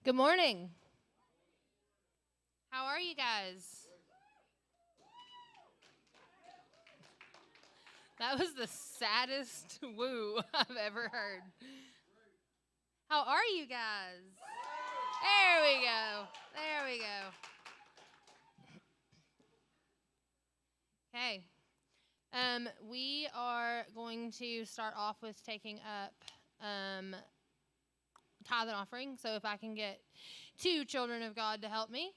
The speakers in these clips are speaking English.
Good morning. How are you guys? That was the saddest woo I've ever heard. How are you guys? There we go. There we go. Okay. We are going to start off with taking up tithe and offering. So if I can get two children of God to help me,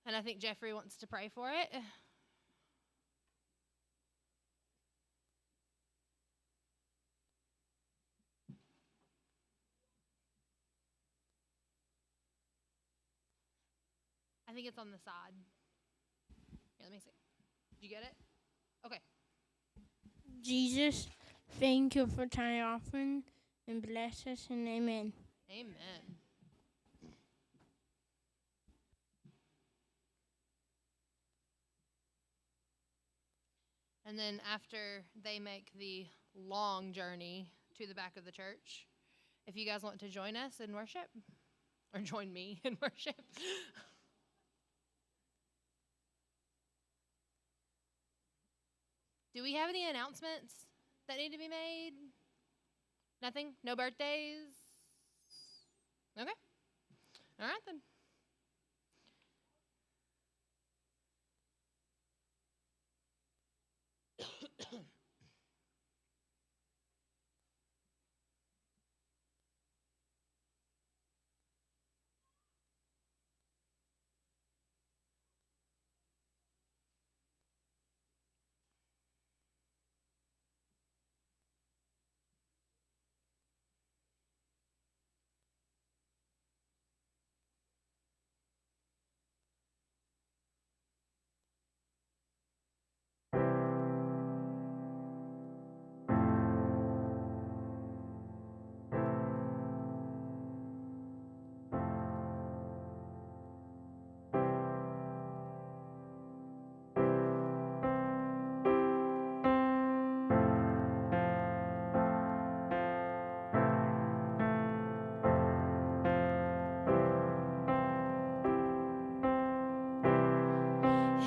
and I think Jeffrey wants to pray for it. I think it's on the side. Here, let me see. Did you get it? Okay. Jesus, thank you for tiny offering and bless us and amen. Amen. And then after they make the long journey to the back of the church, if you guys want to join us in worship, or join me in worship. Do we have any announcements that need to be made? Nothing? No birthdays? Okay. All right then.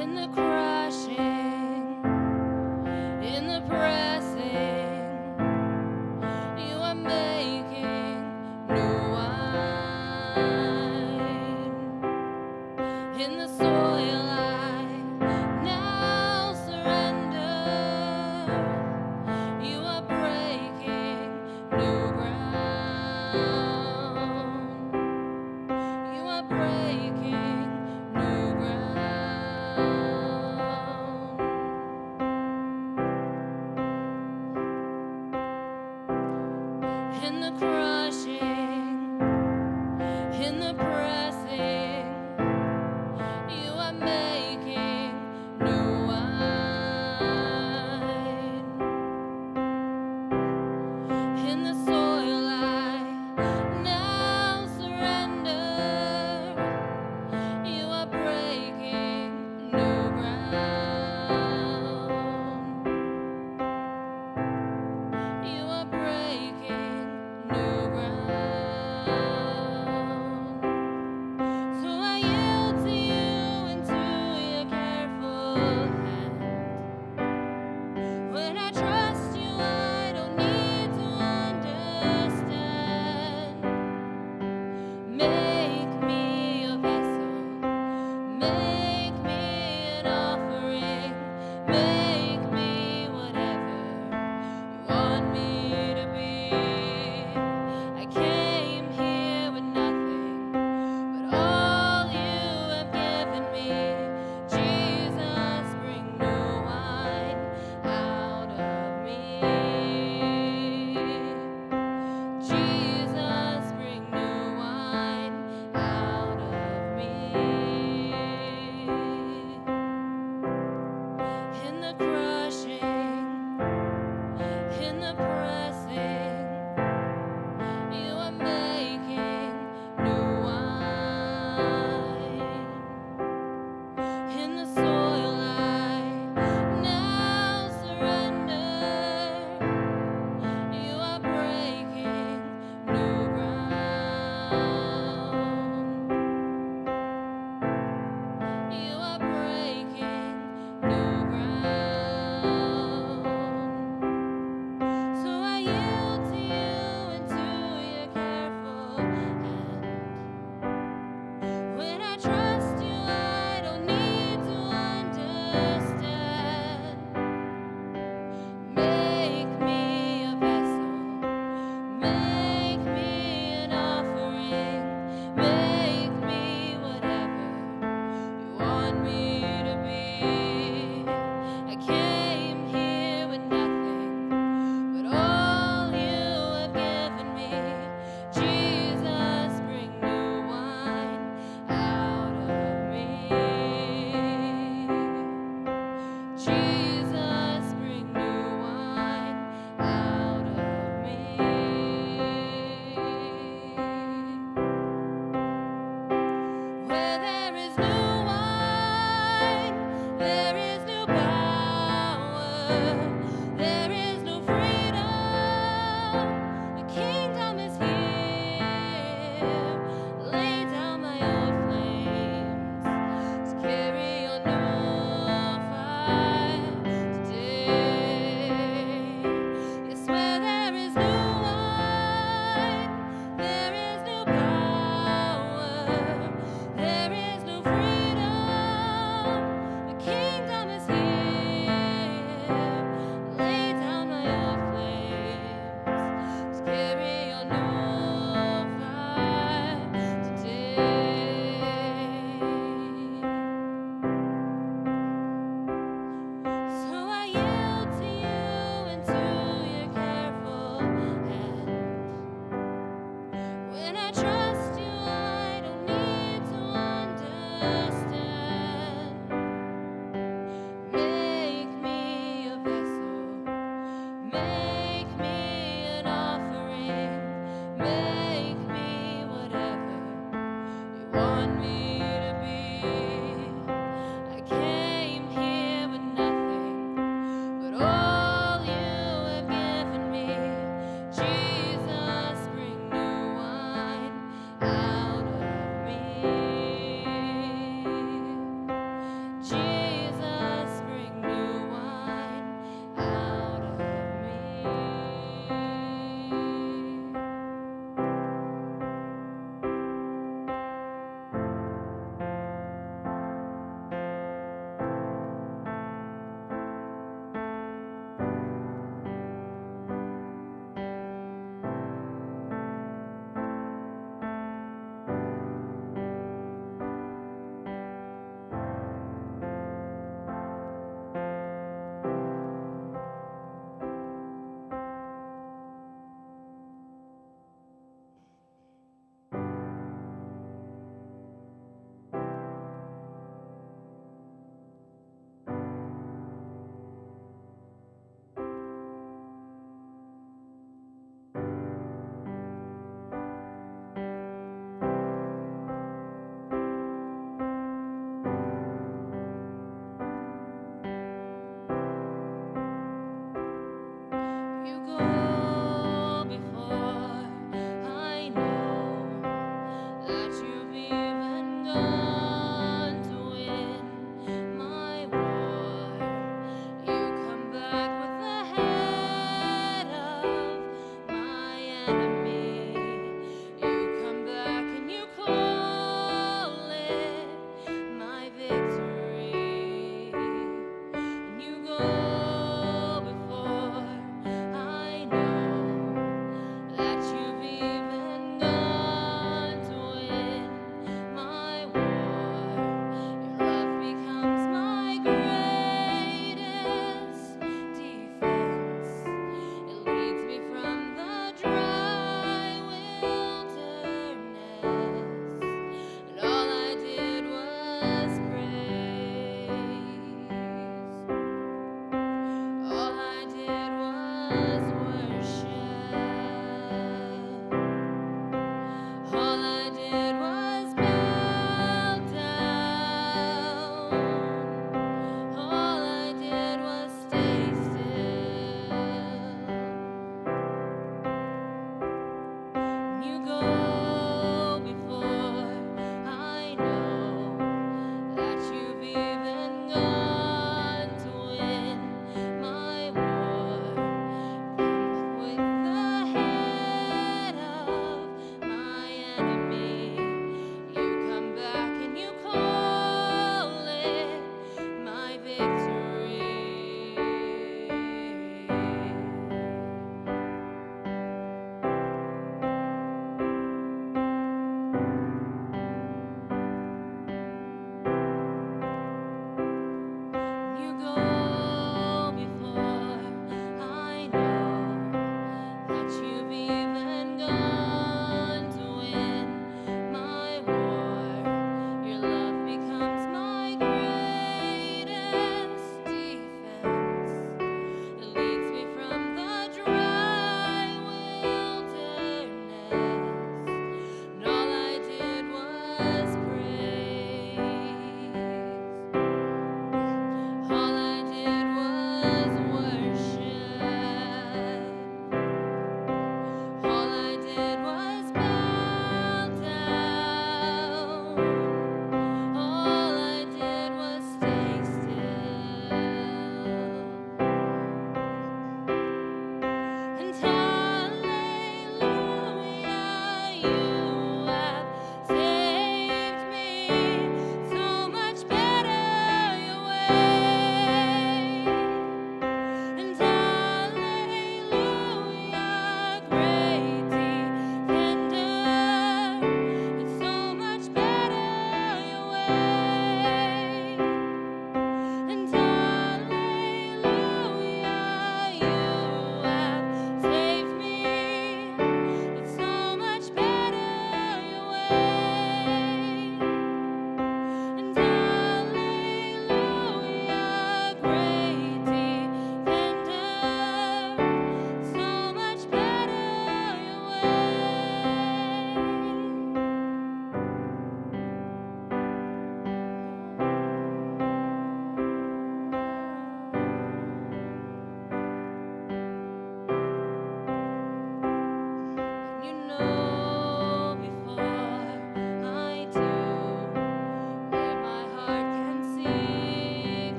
In the crushing, in the pressing, you are making new wine. In the soil I now surrender, you are breaking new ground. You are breaking new ground.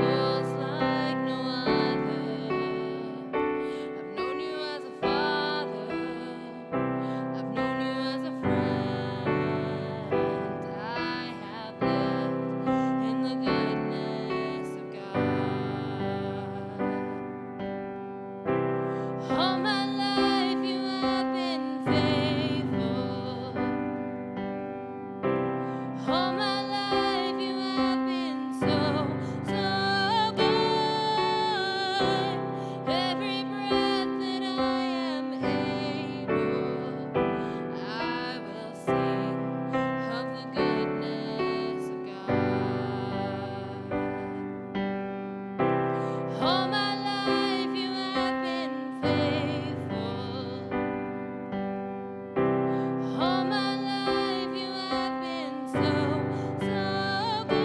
close like no other. I've known you as a father. I've known you as a friend. I have lived in the goodness of God. All my life you have been faithful. All my life you have been so, so good. Every breath that I am able, I will sing of the goodness of God. All my life you have been faithful. All my life you have been so, so good.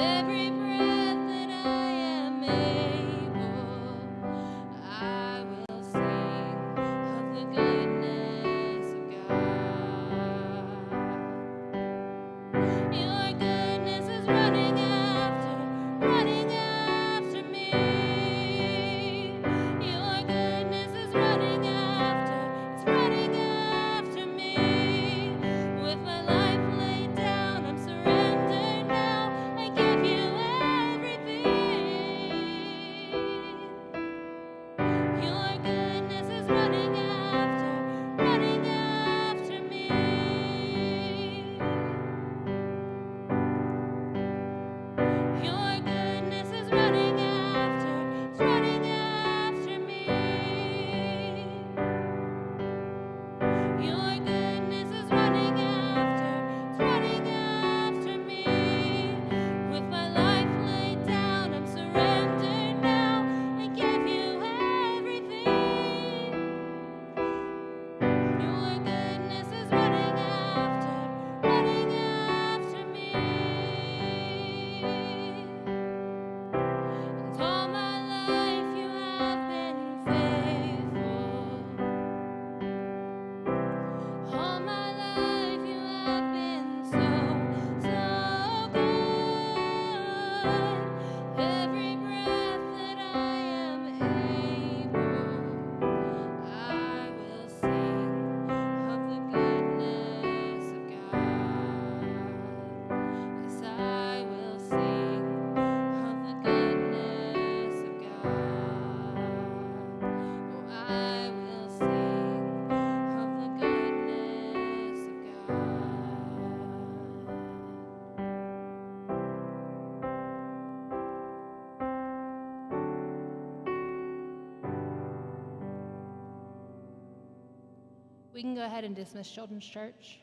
Every breath that I am able, I will sing of the goodness of God. Your goodness is running after me. Your goodness is running after me. With my life laid down, I'm surrendered now. I give you everything. Your goodness is running after me. Your goodness is running after me. Your goodness is running after me. With my life laid down, I'm surrendered now. I give you everything. Your goodness is running after me. And all my life you have been faithful. All my life you have been so, so good. Every breath that I am able, I will sing of the goodness of God. Yes, I will sing of the goodness of God. Oh, I will sing of the goodness of God. We can go ahead and dismiss Children's Church.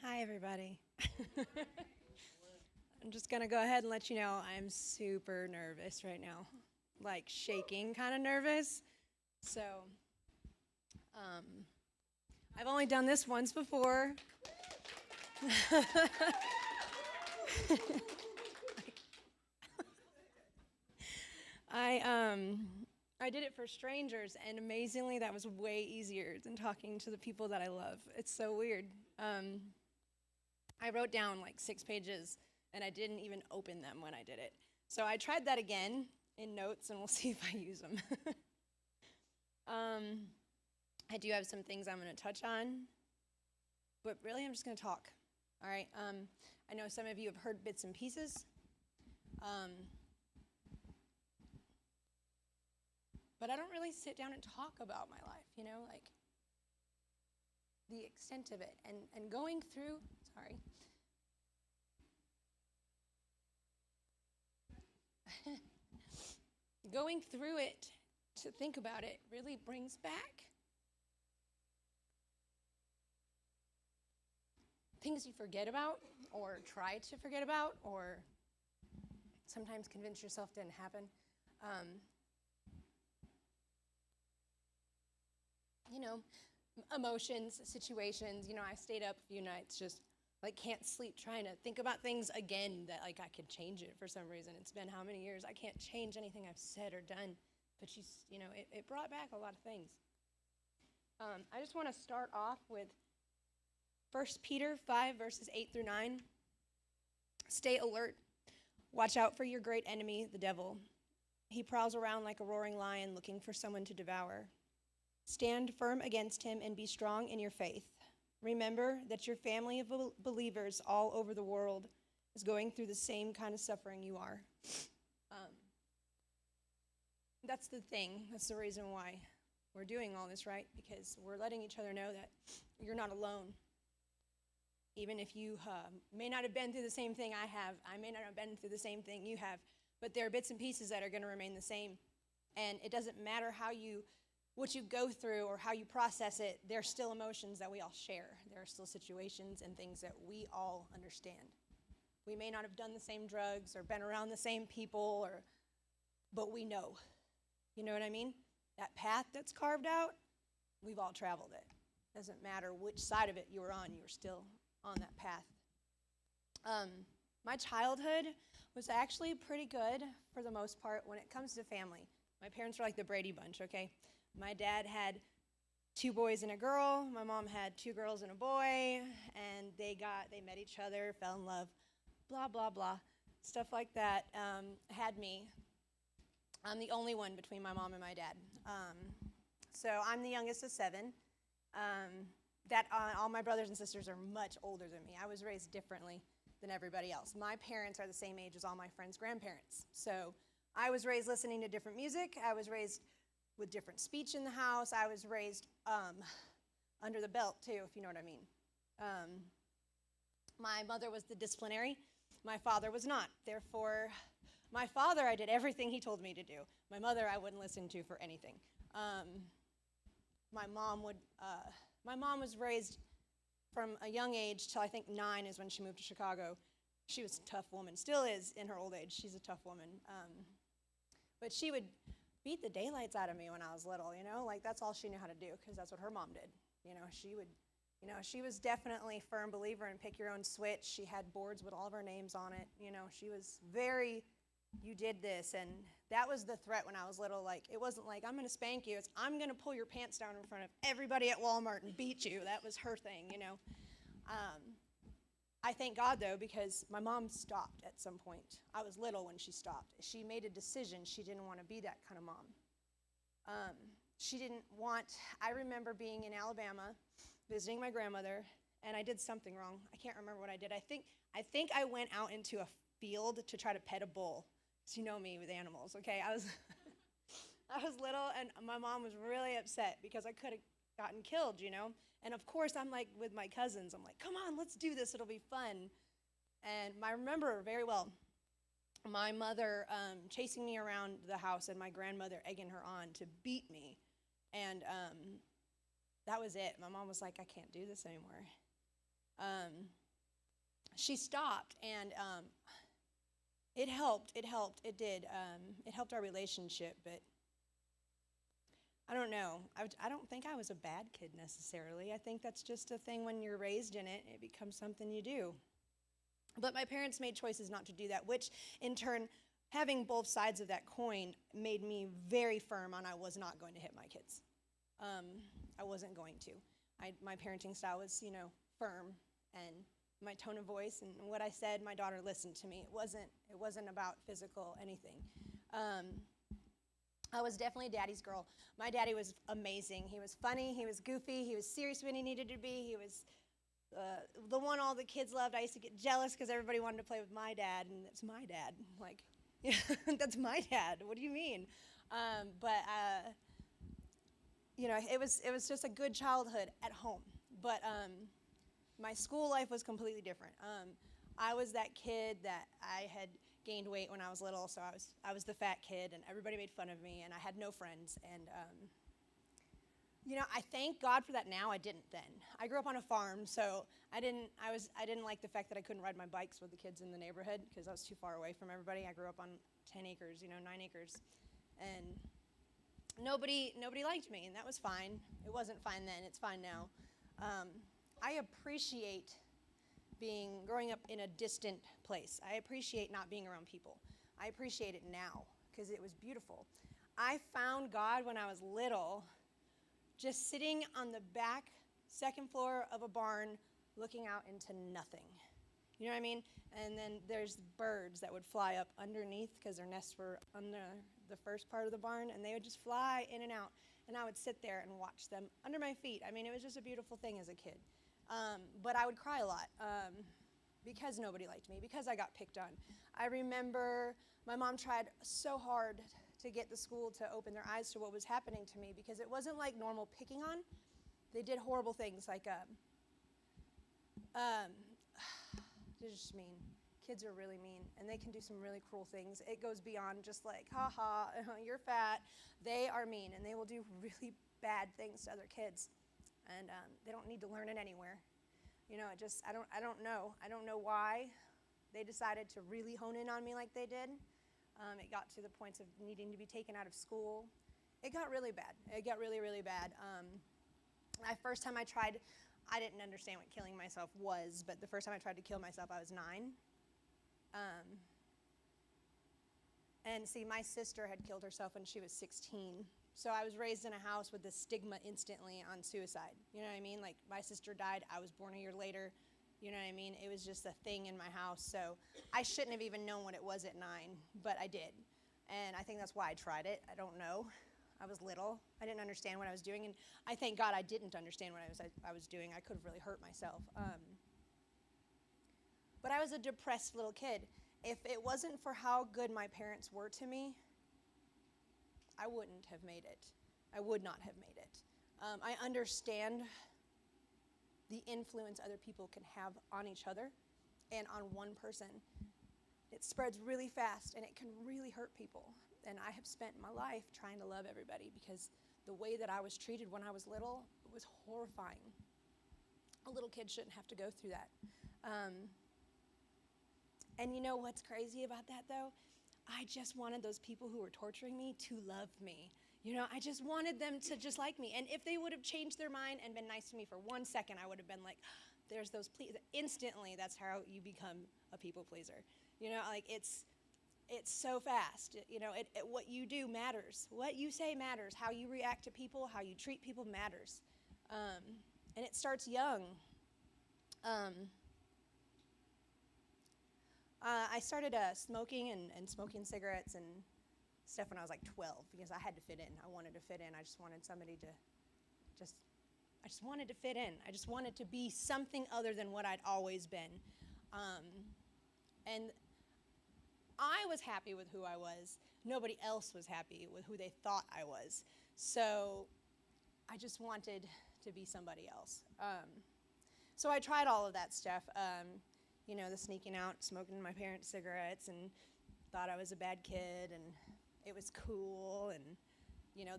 Hi, everybody. I'm just going to go ahead and let you know I'm super nervous right now, like shaking kind of nervous. So, um, I've only done this once before. I did it for strangers, and amazingly, that was way easier than talking to the people that I love. It's so weird. I wrote down like 6 pages, and I didn't even open them when I did it. So I tried that again in notes, and we'll see if I use them. I do have some things I'm going to touch on, but really I'm just going to talk. All right. I know some of you have heard bits and pieces. But I don't really sit down and talk about my life, like the extent of it. And going through, going through it to think about it really brings back things you forget about or try to forget about or sometimes convince yourself didn't happen. Emotions, situations. I stayed up a few nights just like can't sleep trying to think about things again that like I could change it for some reason. It's been how many years? I can't change anything I've said or done, but it brought back a lot of things. I just want to start off with 1 Peter 5, verses 8 through 9. Stay alert. Watch out for your great enemy, the devil. He prowls around like a roaring lion looking for someone to devour. Stand firm against him and be strong in your faith. Remember that your family of believers all over the world is going through the same kind of suffering you are. That's the thing. That's the reason why we're doing all this, right? Because we're letting each other know that you're not alone. Even if you may not have been through the same thing I have, I may not have been through the same thing you have, but there are bits and pieces that are going to remain the same. And it doesn't matter what you go through or how you process it, there are still emotions that we all share. There are still situations and things that we all understand. We may not have done the same drugs or been around the same people, but we know. You know what I mean? That path that's carved out, we've all traveled it. Doesn't matter which side of it you were on, you were still on that path. My childhood was actually pretty good for the most part when it comes to family. My parents were like the Brady Bunch, okay? My dad had 2 boys and a girl. My mom had 2 girls and a boy, and they met each other, fell in love, blah, blah, blah. Stuff like that had me. I'm the only one between my mom and my dad. So I'm the youngest of 7. All my brothers and sisters are much older than me. I was raised differently than everybody else. My parents are the same age as all my friends' grandparents. So I was raised listening to different music. I was raised with different speech in the house. I was raised under the belt, too, if you know what I mean. My mother was the disciplinary. My father was not. Therefore, my father, I did everything he told me to do. My mother, I wouldn't listen to for anything. My mom was raised from a young age till I think 9 is when she moved to Chicago. She was a tough woman, still is in her old age. She's a tough woman. But she would beat the daylights out of me when I was little, like that's all she knew how to do because that's what her mom did. She was definitely a firm believer in pick your own switch. She had boards with all of our names on it. She was very, you did this. And that was the threat when I was little. Like, it wasn't like, I'm going to spank you. It's, I'm going to pull your pants down in front of everybody at Walmart and beat you. That was her thing, I thank God, though, because my mom stopped at some point. I was little when she stopped. She made a decision. She didn't want to be that kind of mom. I remember being in Alabama, visiting my grandmother, and I did something wrong. I can't remember what I did. I think I went out into a field to try to pet a bull. So you know me with animals, okay? I was little, and my mom was really upset because I could have gotten killed, And of course, I'm like with my cousins. I'm like, come on, let's do this. It'll be fun. And I remember very well my mother chasing me around the house and my grandmother egging her on to beat me. And that was it. My mom was like, I can't do this anymore. she stopped, and it helped. It did. It helped our relationship, but I don't know. I don't think I was a bad kid necessarily. I think that's just a thing when you're raised in it, it becomes something you do. But my parents made choices not to do that, which in turn, having both sides of that coin made me very firm on I was not going to hit my kids. I wasn't going to. My parenting style was, firm, and my tone of voice and what I said, my daughter listened to me. It wasn't about physical anything. I was definitely daddy's girl. My daddy was amazing. He was funny. He was goofy. He was serious when he needed to be. He was the one all the kids loved. I used to get jealous because everybody wanted to play with my dad, and it's my dad. Like, yeah, that's my dad. What do you mean? It was just a good childhood at home. But my school life was completely different. I was that kid that I had gained weight when I was little, so I was the fat kid, and everybody made fun of me, and I had no friends. And I thank God for that now. I didn't then. I grew up on a farm, so I didn't like the fact that I couldn't ride my bikes with the kids in the neighborhood because I was too far away from everybody. I grew up on 10 acres, 9 acres, and nobody liked me, and that was fine. It wasn't fine then. It's fine now. I appreciate growing up in a distant place. I appreciate not being around people. I appreciate it now because it was beautiful. I found God when I was little, just sitting on the back second floor of a barn looking out into nothing. You know what I mean? And then there's birds that would fly up underneath because their nests were under the first part of the barn, and they would just fly in and out, and I would sit there and watch them under my feet. I mean, it was just a beautiful thing as a kid. But I would cry a lot because nobody liked me, because I got picked on. I remember my mom tried so hard to get the school to open their eyes to what was happening to me because it wasn't like normal picking on. They did horrible things like, they're just mean. Kids are really mean, and they can do some really cruel things. It goes beyond just like, ha, you're fat. They are mean, and they will do really bad things to other kids. And they don't need to learn it anywhere. I don't know. I don't know why they decided to really hone in on me like they did. It got to the points of needing to be taken out of school. It got really bad. It got really, really bad. The first time I tried, I didn't understand what killing myself was, but the first time I tried to kill myself, I was 9. And see, my sister had killed herself when she was 16. So I was raised in a house with this stigma instantly on suicide. You know what I mean? Like, my sister died, I was born a year later. You know what I mean? It was just a thing in my house. So I shouldn't have even known what it was at 9, but I did. And I think that's why I tried it. I don't know. I was little. I didn't understand what I was doing. And I thank God I didn't understand what I was doing. I could have really hurt myself. But I was a depressed little kid. If it wasn't for how good my parents were to me, I wouldn't have made it. I would not have made it. I understand the influence other people can have on each other and on one person. It spreads really fast, and it can really hurt people. And I have spent my life trying to love everybody because the way that I was treated when I was little was horrifying. A little kid shouldn't have to go through that. And you know what's crazy about that, though? I just wanted those people who were torturing me to love me. I just wanted them to just like me. And if they would have changed their mind and been nice to me for 1 second, I would have been like, there's those please. Instantly, that's how you become a people pleaser. It's so fast. What you do matters. What you say matters. How you react to people, how you treat people matters. And it starts young. I started smoking and smoking cigarettes and stuff when I was like 12 because I had to fit in. I wanted to fit in. I just wanted somebody to I just wanted to fit in. I just wanted to be something other than what I'd always been. And I was happy with who I was. Nobody else was happy with who they thought I was. So I just wanted to be somebody else. So I tried all of that stuff. The sneaking out, smoking my parents' cigarettes, and thought I was a bad kid, and it was cool, and,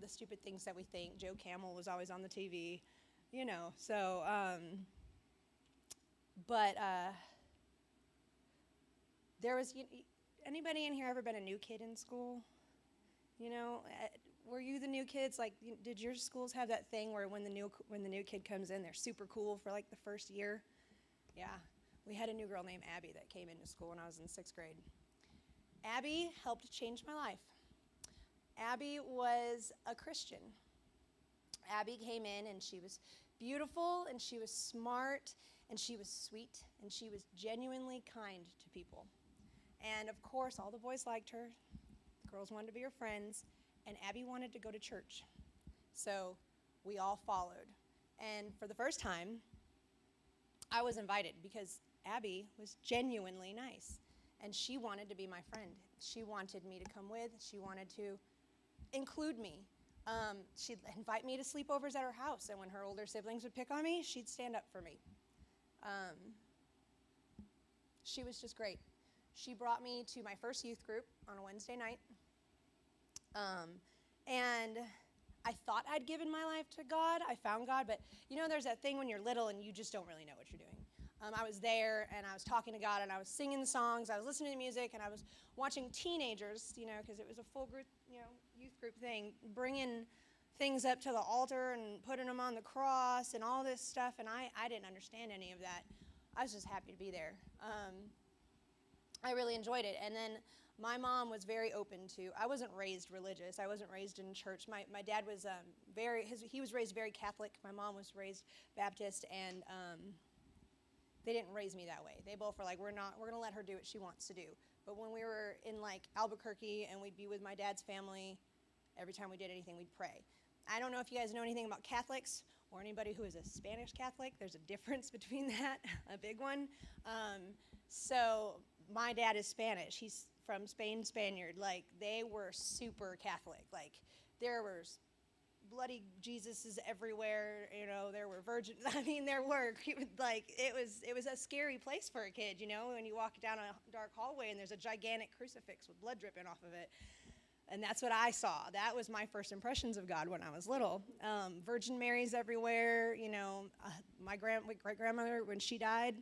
the stupid things that we think. Joe Camel was always on the TV, so, But there was, anybody in here ever been a new kid in school? You know, were you the new kids? Like, did your schools have that thing where when the new kid comes in, they're super cool for like the first year? Yeah, we had a new girl named Abby that came into school when I was in 6th grade. Abby helped change my life. Abby was a Christian. Abby came in and she was beautiful and she was smart and she was sweet and she was genuinely kind to people. And of course, all the boys liked her. The girls wanted to be her friends, and Abby wanted to go to church. So we all followed. And for the first time, I was invited because Abby was genuinely nice, and she wanted to be my friend. She wanted me to come with. She wanted to include me. She'd invite me to sleepovers at her house, and when her older siblings would pick on me, she'd stand up for me. She was just great. She brought me to my first youth group on a Wednesday night. And I thought I'd given my life to God. I found God, but there's that thing when you're little and you just don't really know what you're doing. I was there and I was talking to God and I was singing songs, I was listening to music, and I was watching teenagers, because it was a full group, youth group thing, bringing things up to the altar and putting them on the cross and all this stuff, and I didn't understand any of that. I was just happy to be there. I really enjoyed it. And then my mom was very open to, I wasn't raised religious. I wasn't raised in church. My dad was he was raised very Catholic. My mom was raised Baptist, and they didn't raise me that way. They both were like, we're going to let her do what she wants to do. But when we were in like Albuquerque and we'd be with my dad's family, every time we did anything, we'd pray. I don't know if you guys know anything about Catholics or anybody who is a Spanish Catholic. There's a difference between that, a big one. So my dad is Spanish. He's from Spain, Spaniard. Like, they were super Catholic. Like, there were bloody Jesuses everywhere. There were virgins. I mean, there were, like, it was a scary place for a kid, when you walk down a dark hallway and there's a gigantic crucifix with blood dripping off of it. And that's what I saw. That was my first impressions of God when I was little. Virgin Marys everywhere. My great-grandmother, when she died,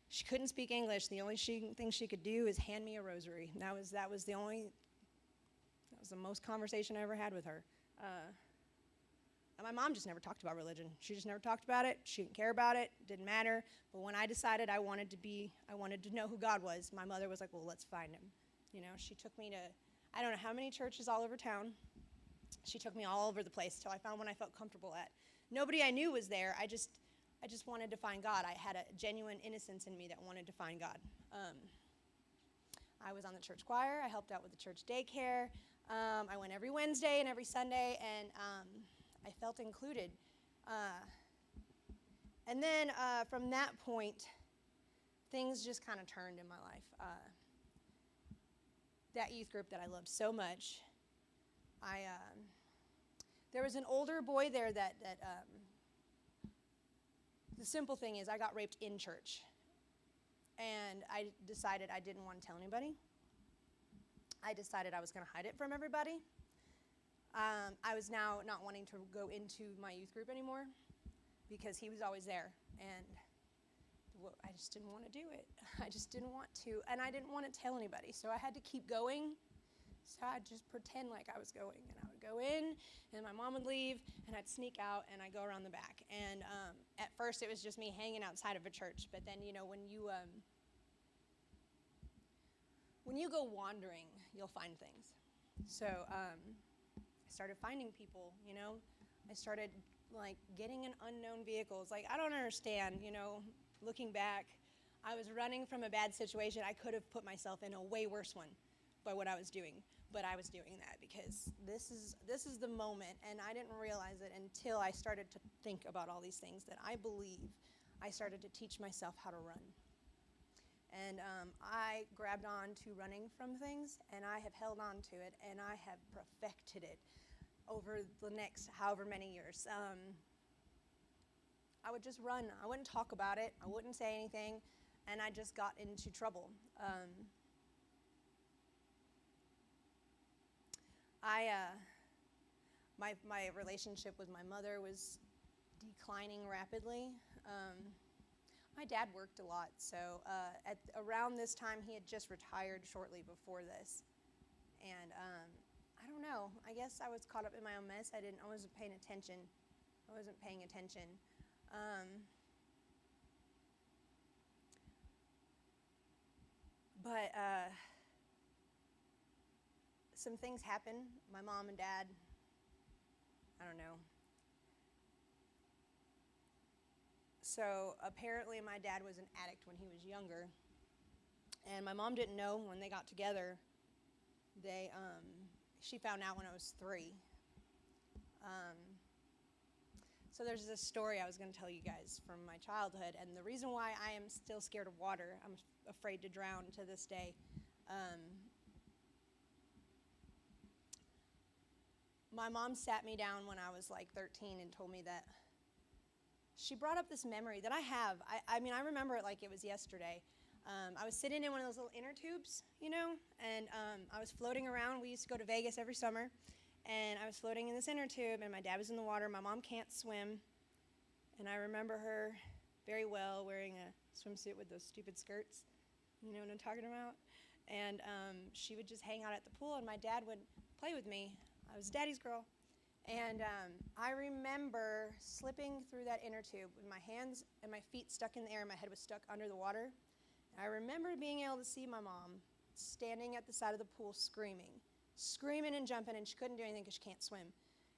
she couldn't speak English. The only thing she could do is hand me a rosary. That was the most conversation I ever had with her. And my mom just never talked about religion. She just never talked about it. She didn't care about it. Didn't matter. But when I decided I wanted to know who God was, my mother was like, well, let's find him. She took me to, I don't know how many churches all over town. She took me all over the place till I found one I felt comfortable at. Nobody I knew was there. I just wanted to find God. I had a genuine innocence in me that wanted to find God. I was on the church choir. I helped out with the church daycare. I went every Wednesday and every Sunday, and I felt included. And then from that point, things just kind of turned in my life. That youth group that I loved so much, there was an older boy there that the simple thing is I got raped in church, and I decided I didn't want to tell anybody. I decided I was going to hide it from everybody. I was now not wanting to go into my youth group anymore because he was always there, and I just didn't want to do it. I just didn't want to, and I didn't want to tell anybody, so I had to keep going. So I'd just pretend like I was going, and I would go in, and my mom would leave, and I'd sneak out, and I'd go around the back. And at first, it was just me hanging outside of a church, but then, when you go wandering, you'll find things. So I started finding people, I started, like, getting in unknown vehicles. Like, I don't understand, looking back, I was running from a bad situation. I could have put myself in a way worse one by what I was doing. But I was doing that because this is the moment, and I didn't realize it until I started to think about all these things that I believe. I started to teach myself how to run. And I grabbed on to running from things, and I have held on to it, and I have perfected it over the next however many years. I would just run. I wouldn't talk about it. I wouldn't say anything, and I just got into trouble. My relationship with my mother was declining rapidly. my dad worked a lot, so at around this time he had just retired shortly before this, and I don't know. I guess I was caught up in my own mess. I wasn't paying attention. But some things happened. My mom and dad, I don't know. So apparently my dad was an addict when he was younger, and my mom didn't know when they got together. She found out when I was 3. So there's this story I was going to tell you guys from my childhood, and the reason why I am still scared of water, I'm afraid to drown to this day. My mom sat me down when I was like 13 and told me that she brought up this memory that I have. I mean, I remember it like it was yesterday. I was sitting in one of those little inner tubes, and I was floating around. We used to go to Vegas every summer, and I was floating in this inner tube, and my dad was in the water. My mom can't swim, and I remember her very well wearing a swimsuit with those stupid skirts. You know what I'm talking about? And she would just hang out at the pool, and my dad would play with me. I was daddy's girl. And I remember slipping through that inner tube with my hands and my feet stuck in the air, and my head was stuck under the water. I remember being able to see my mom standing at the side of the pool screaming and jumping, and she couldn't do anything because she can't swim.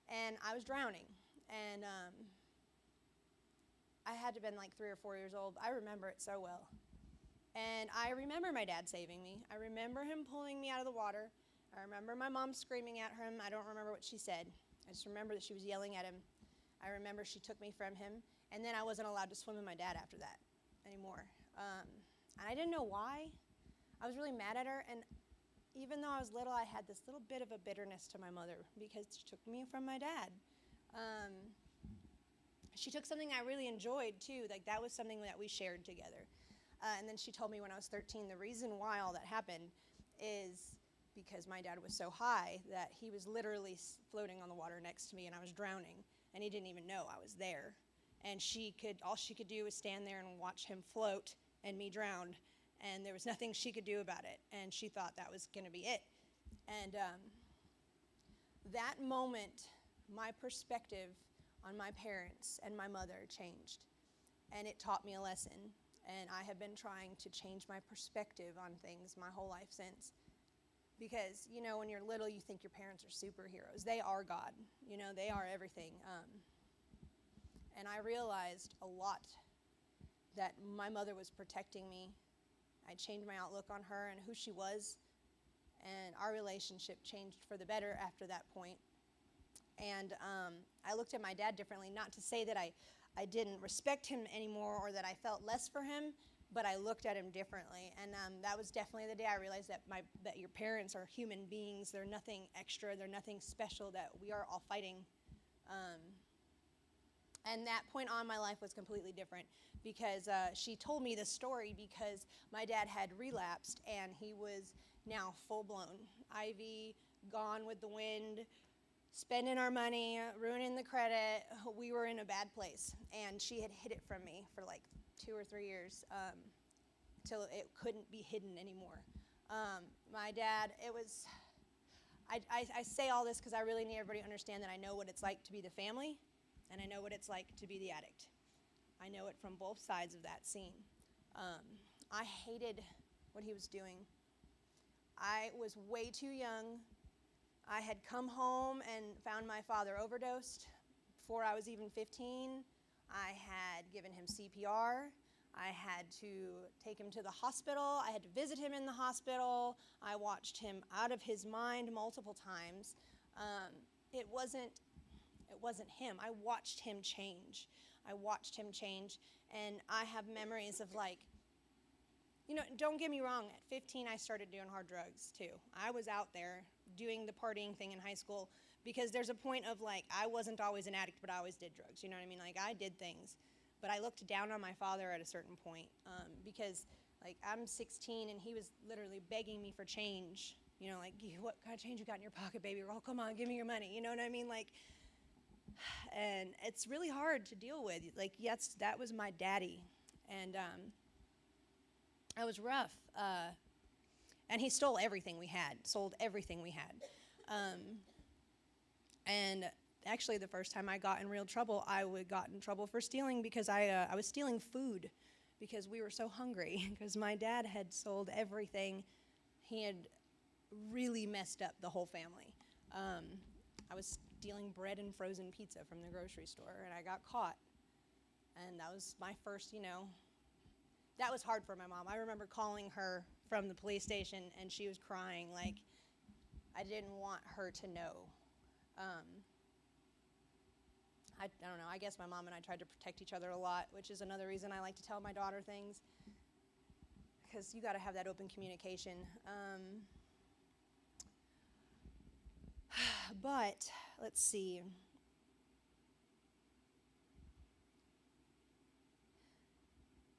And I was drowning. And I had to have been like 3 or 4 years old. I remember it so well. And I remember my dad saving me. I remember him pulling me out of the water. I remember my mom screaming at him. I don't remember what she said. I just remember that she was yelling at him. I remember she took me from him. And then I wasn't allowed to swim with my dad after that anymore. And I didn't know why. I was really mad at her. And even though I was little, I had this little bit of a bitterness to my mother because she took me from my dad. She took something I really enjoyed, too. Like, that was something that we shared together. And then she told me when I was 13, the reason why all that happened is because my dad was so high that he was literally floating on the water next to me, and I was drowning, and he didn't even know I was there. And all she could do was stand there and watch him float and me drowned, and there was nothing she could do about it, and she thought that was going to be it. And that moment, my perspective on my parents and my mother changed, and it taught me a lesson. And I have been trying to change my perspective on things my whole life since. Because, when you're little, you think your parents are superheroes. They are God. They are everything. And I realized a lot that my mother was protecting me. I changed my outlook on her and who she was. And our relationship changed for the better after that point. And I looked at my dad differently, not to say that I didn't respect him anymore or that I felt less for him, but I looked at him differently. And that was definitely the day I realized that your parents are human beings. They're nothing extra. They're nothing special, that we are all fighting. And that point on, my life was completely different because she told me this story because my dad had relapsed, and he was now full-blown IV, gone with the wind, spending our money, ruining the credit. We were in a bad place, and she had hid it from me for like 2 or 3 years till it couldn't be hidden anymore. My dad, I say all this because I really need everybody to understand that I know what it's like to be the family, and I know what it's like to be the addict. I know it from both sides of that scene. I hated what he was doing. I was way too young. I had come home and found my father overdosed before I was even 15. I had given him CPR. I had to take him to the hospital. I had to visit him in the hospital. I watched him out of his mind multiple times. It wasn't him. I watched him change. And I have memories of don't get me wrong, at 15 I started doing hard drugs too. I was out there doing the partying thing in high school because there's a point of I wasn't always an addict, but I always did drugs, you know what I mean? I did things, but I looked down on my father at a certain point because I'm 16 and he was literally begging me for change, what kind of change you got in your pocket, baby? Oh, come on, give me your money, you know what I mean? And it's really hard to deal with. Yes, that was my daddy, and it was rough. And he stole everything we had, sold everything we had. And actually, the first time I got in real trouble, I got in trouble for stealing because I was stealing food because we were so hungry because my dad had sold everything. He had really messed up the whole family. I was stealing bread and frozen pizza from the grocery store, and I got caught. And that was my first, that was hard for my mom. I remember calling her from the police station, and she was crying like I didn't want her to know. I don't know. I guess my mom and I tried to protect each other a lot, which is another reason I like to tell my daughter things, because you got to have that open communication. But let's see.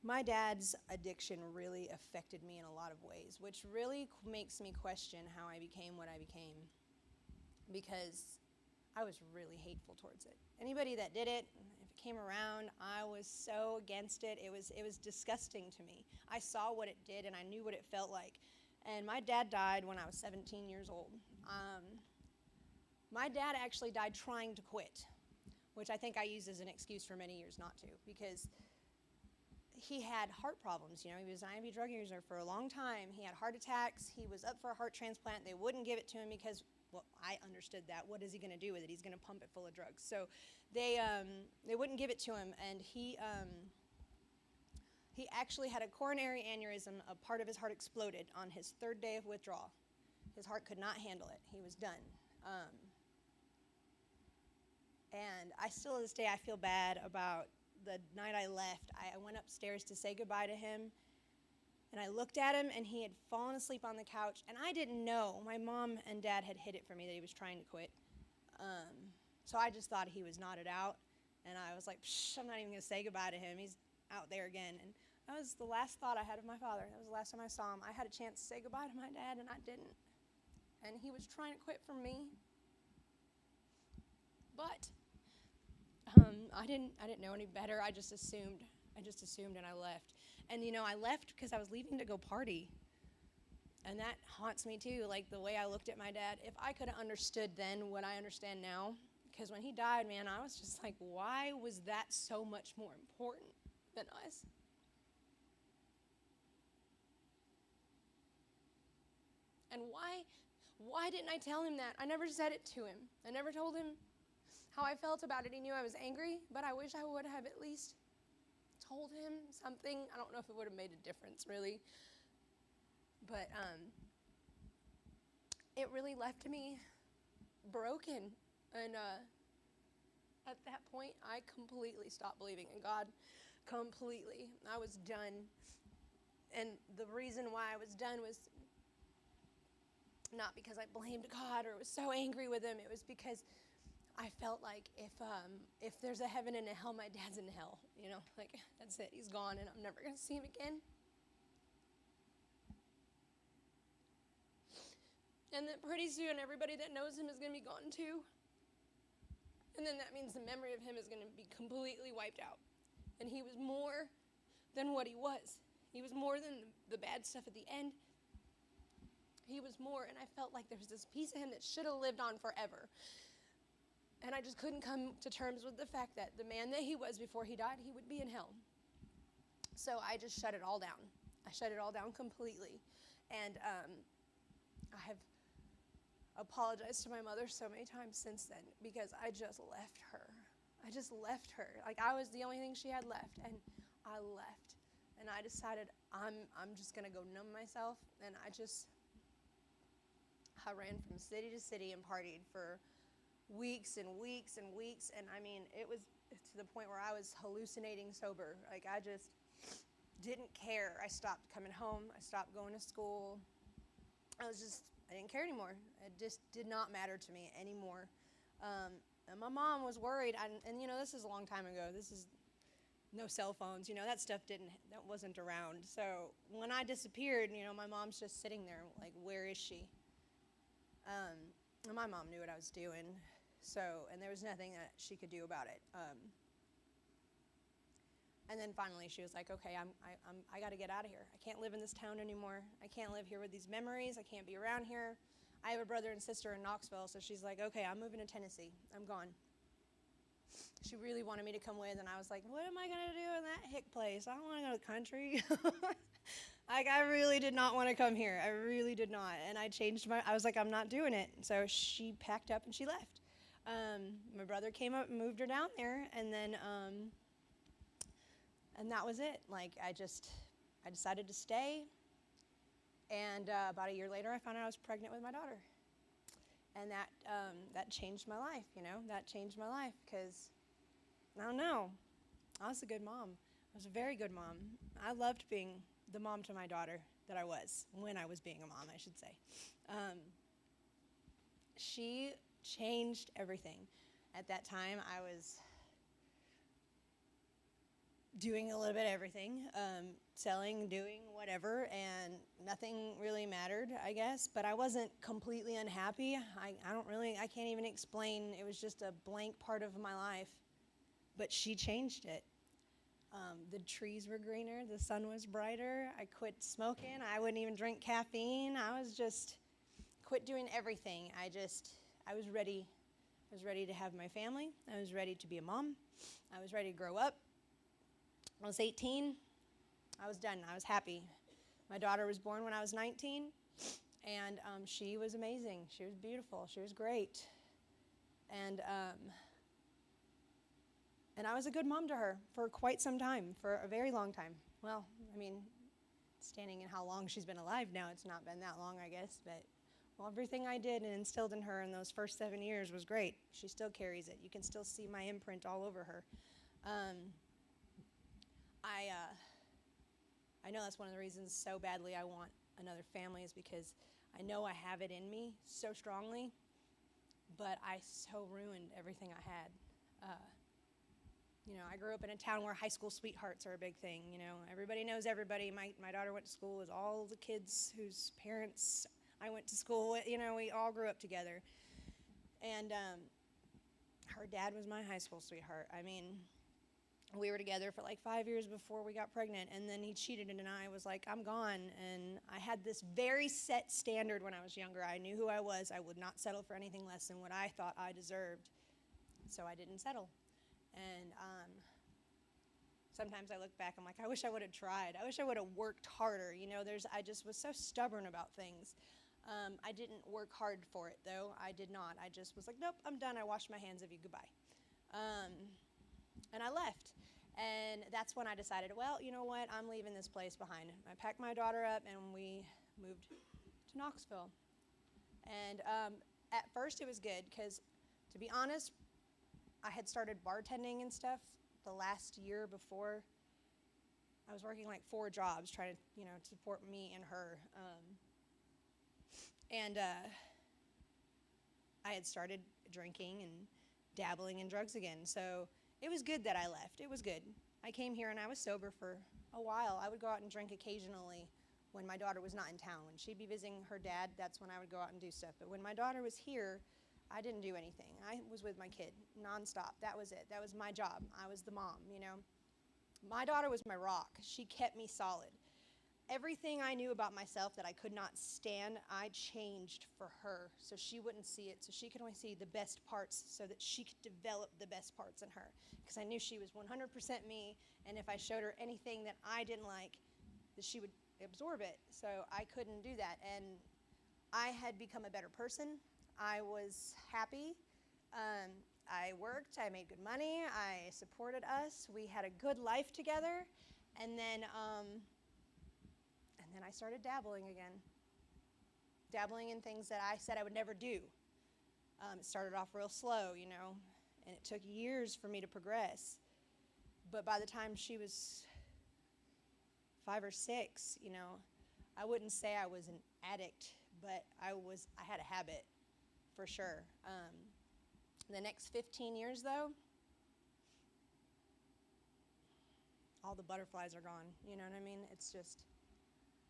My dad's addiction really affected me in a lot of ways, which really makes me question how I became what I became, because I was really hateful towards it. Anybody that did it, if it came around, I was so against it. It was disgusting to me. I saw what it did, and I knew what it felt like. And my dad died when I was 17 years old. My dad actually died trying to quit, which I think I used as an excuse for many years not to, because he had heart problems. He was an IV drug user for a long time. He had heart attacks. He was up for a heart transplant. They wouldn't give it to him because, well, I understood that. What is he going to do with it? He's going to pump it full of drugs. So they wouldn't give it to him, and he actually had a coronary aneurysm. A part of his heart exploded on his third day of withdrawal. His heart could not handle it. He was done. And I still, to this day, I feel bad about the night I left. I went upstairs to say goodbye to him, and I looked at him, and he had fallen asleep on the couch, and I didn't know. My mom and dad had hid it from me that he was trying to quit. So I just thought he was nodded out, and I was like, psh, I'm not even going to say goodbye to him. He's out there again. And that was the last thought I had of my father. That was the last time I saw him. I had a chance to say goodbye to my dad, and I didn't. And he was trying to quit from me. But I didn't know any better. I just assumed, and I left. And I left because I was leaving to go party. And that haunts me too, like the way I looked at my dad. If I could have understood then what I understand now, because when he died, man, I was just like, why was that so much more important than us? And why didn't I tell him that? I never said it to him. I never told him how I felt about it. He knew I was angry, but I wish I would have at least told him something. I don't know if it would have made a difference, really. But it really left me broken. And at that point, I completely stopped believing in God. Completely. I was done. And the reason why I was done was not because I blamed God or was so angry with him. It was because I felt like if there's a heaven and a hell, my dad's in hell. Like, that's it. He's gone, and I'm never going to see him again. And then pretty soon, everybody that knows him is going to be gone too. And then that means the memory of him is going to be completely wiped out. And he was more than what he was. He was more than the bad stuff at the end. He was more, and I felt like there was this piece of him that should have lived on forever. And I just couldn't come to terms with the fact that the man that he was before he died, he would be in hell. So I just shut it all down. I shut it all down completely. And I have apologized to my mother so many times since then, because I just left her. Like, I was the only thing she had left, and I left. And I decided I'm just going to go numb myself, and I ran from city to city and partied for weeks and weeks and weeks. And I mean, it was to the point where I was hallucinating sober. Like, I just didn't care. I stopped coming home. I stopped going to school. I didn't care anymore. It just did not matter to me anymore. And my mom was worried. And this is a long time ago. This is no cell phones. That stuff that wasn't around. So when I disappeared, my mom's just sitting there like, where is she? And my mom knew what I was doing. So, and there was nothing that she could do about it. And then finally she was like, okay, I got to get out of here. I can't live in this town anymore. I can't live here with these memories. I can't be around here. I have a brother and sister in Knoxville, so she's like, okay, I'm moving to Tennessee. I'm gone. She really wanted me to come with, and I was like, what am I going to do in that hick place? I don't want to go to the country. Like, I really did not want to come here. I really did not. And I was like, I'm not doing it. So she packed up and she left. My brother came up and moved her down there, and then, and that was it. Like, I decided to stay, and about a year later, I found out I was pregnant with my daughter. And that changed my life, That changed my life, because, I don't know, I was a good mom. I was a very good mom. I loved being the mom to my daughter that I was, when I was being a mom, I should say. She changed everything. At that time, I was doing a little bit of everything, selling, doing whatever, and nothing really mattered, I guess. But I wasn't completely unhappy. I can't even explain. It was just a blank part of my life. But she changed it. The trees were greener, the sun was brighter. I quit smoking. I wouldn't even drink caffeine. I was just quit doing everything. I was ready. I was ready to have my family. I was ready to be a mom. I was ready to grow up. I was 18. I was done. I was happy. My daughter was born when I was 19, and she was amazing. She was beautiful. She was great. And I was a good mom to her for quite some time, for a very long time. Well, I mean, standing in how long she's been alive now, it's not been that long, I guess. But everything I did and instilled in her in those first 7 years was great. She still carries it. You can still see my imprint all over her. I know that's one of the reasons so badly I want another family, is because I know I have it in me so strongly, but I so ruined everything I had. I grew up in a town where high school sweethearts are a big thing. Everybody knows everybody. My daughter went to school with all the kids whose parents I went to school with. We all grew up together. And her dad was my high school sweetheart. I mean, we were together for like 5 years before we got pregnant, and then he cheated, and I was like, I'm gone. And I had this very set standard when I was younger. I knew who I was. I would not settle for anything less than what I thought I deserved. So I didn't settle. And sometimes I look back, I'm like, I wish I would have tried. I wish I would have worked harder. I just was so stubborn about things. I didn't work hard for it, though. I did not. I just was like, nope, I'm done. I washed my hands of you. Goodbye. And I left. And that's when I decided, well, you know what? I'm leaving this place behind. I packed my daughter up, and we moved to Knoxville. And at first it was good because, to be honest, I had started bartending and stuff the last year before. I was working like 4 jobs trying to, support me and her. And I had started drinking and dabbling in drugs again. So it was good that I left. It was good. I came here and I was sober for a while. I would go out and drink occasionally when my daughter was not in town. When she'd be visiting her dad, that's when I would go out and do stuff. But when my daughter was here, I didn't do anything. I was with my kid nonstop. That was it. That was my job. I was the mom, My daughter was my rock. She kept me solid. Everything I knew about myself that I could not stand, I changed for her so she wouldn't see it, so she could only see the best parts so that she could develop the best parts in her. Because I knew she was 100% me, and if I showed her anything that I didn't like, that she would absorb it. So I couldn't do that. And I had become a better person. I was happy. I worked. I made good money. I supported us. We had a good life together. And then I started dabbling again. Dabbling in things that I said I would never do. It started off real slow, and it took years for me to progress. But by the time she was 5 or 6, I wouldn't say I was an addict, but I had a habit. For sure. The next 15 years, though, all the butterflies are gone. You know what I mean? It's just,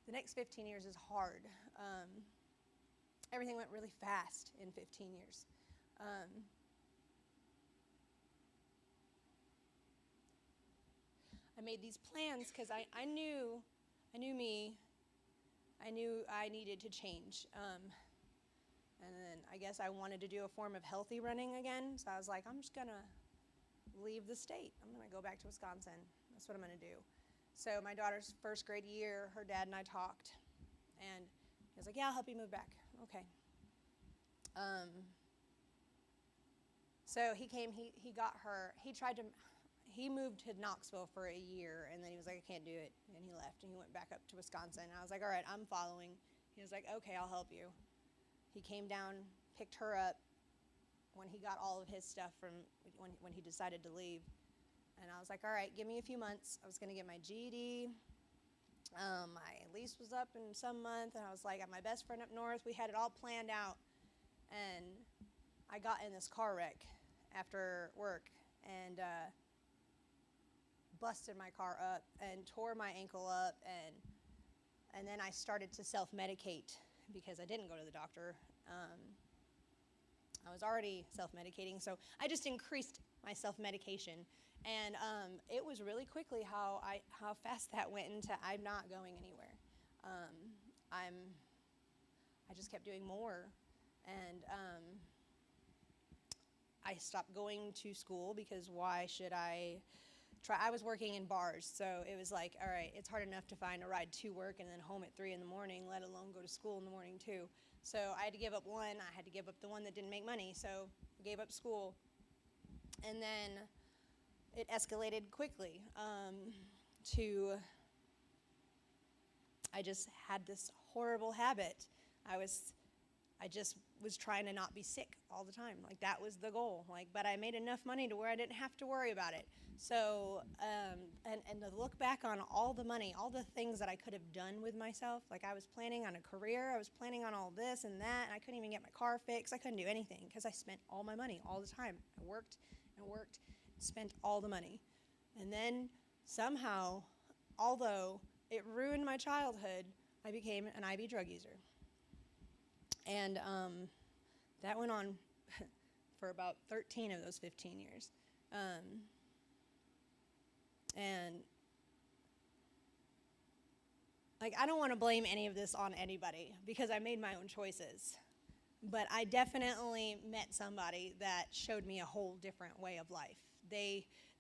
the next 15 years is hard. Everything went really fast in 15 years. I made these plans because I knew me. I knew I needed to change. And then I guess I wanted to do a form of healthy running again. So I was like, I'm just going to leave the state. I'm going to go back to Wisconsin. That's what I'm going to do. So my daughter's first grade year, her dad and I talked. And he was like, yeah, I'll help you move back. Okay. So he came, he got her, he moved to Knoxville for a year, and then he was like, I can't do it, and he left, and he went back up to Wisconsin. And I was like, all right, I'm following. He was like, okay, I'll help you. He came down, picked her up when he got all of his stuff from when he decided to leave. And I was like, all right, give me a few months. I was going to get my GED. My lease was up in some month, and I was like, I got my best friend up north. We had it all planned out, and I got in this car wreck after work and busted my car up and tore my ankle up, and then I started to self-medicate because I didn't go to the doctor. I was already self-medicating, so I just increased my self-medication. And it was really quickly how fast that went into I'm not going anywhere. I just kept doing more, and I stopped going to school because why should I try? I was working in bars, so it was like, all right, it's hard enough to find a ride to work and then home at 3 in the morning, let alone go to school in the morning too. So I had to give up one. I had to give up the one that didn't make money, so I gave up school. And then it escalated quickly to I just had this horrible habit. I just was trying to not be sick all the time. Like, that was the goal. Like, but I made enough money to where I didn't have to worry about it. So, and to look back on all the money, all the things that I could have done with myself. Like, I was planning on a career. I was planning on all this and that. And I couldn't even get my car fixed. I couldn't do anything because I spent all my money all the time. I worked and worked, spent all the money. And then somehow, although it ruined my childhood, I became an IV drug user. And that went on for about 13 of those 15 years. And like, I don't want to blame any of this on anybody because I made my own choices. But I definitely met somebody that showed me a whole different way of life.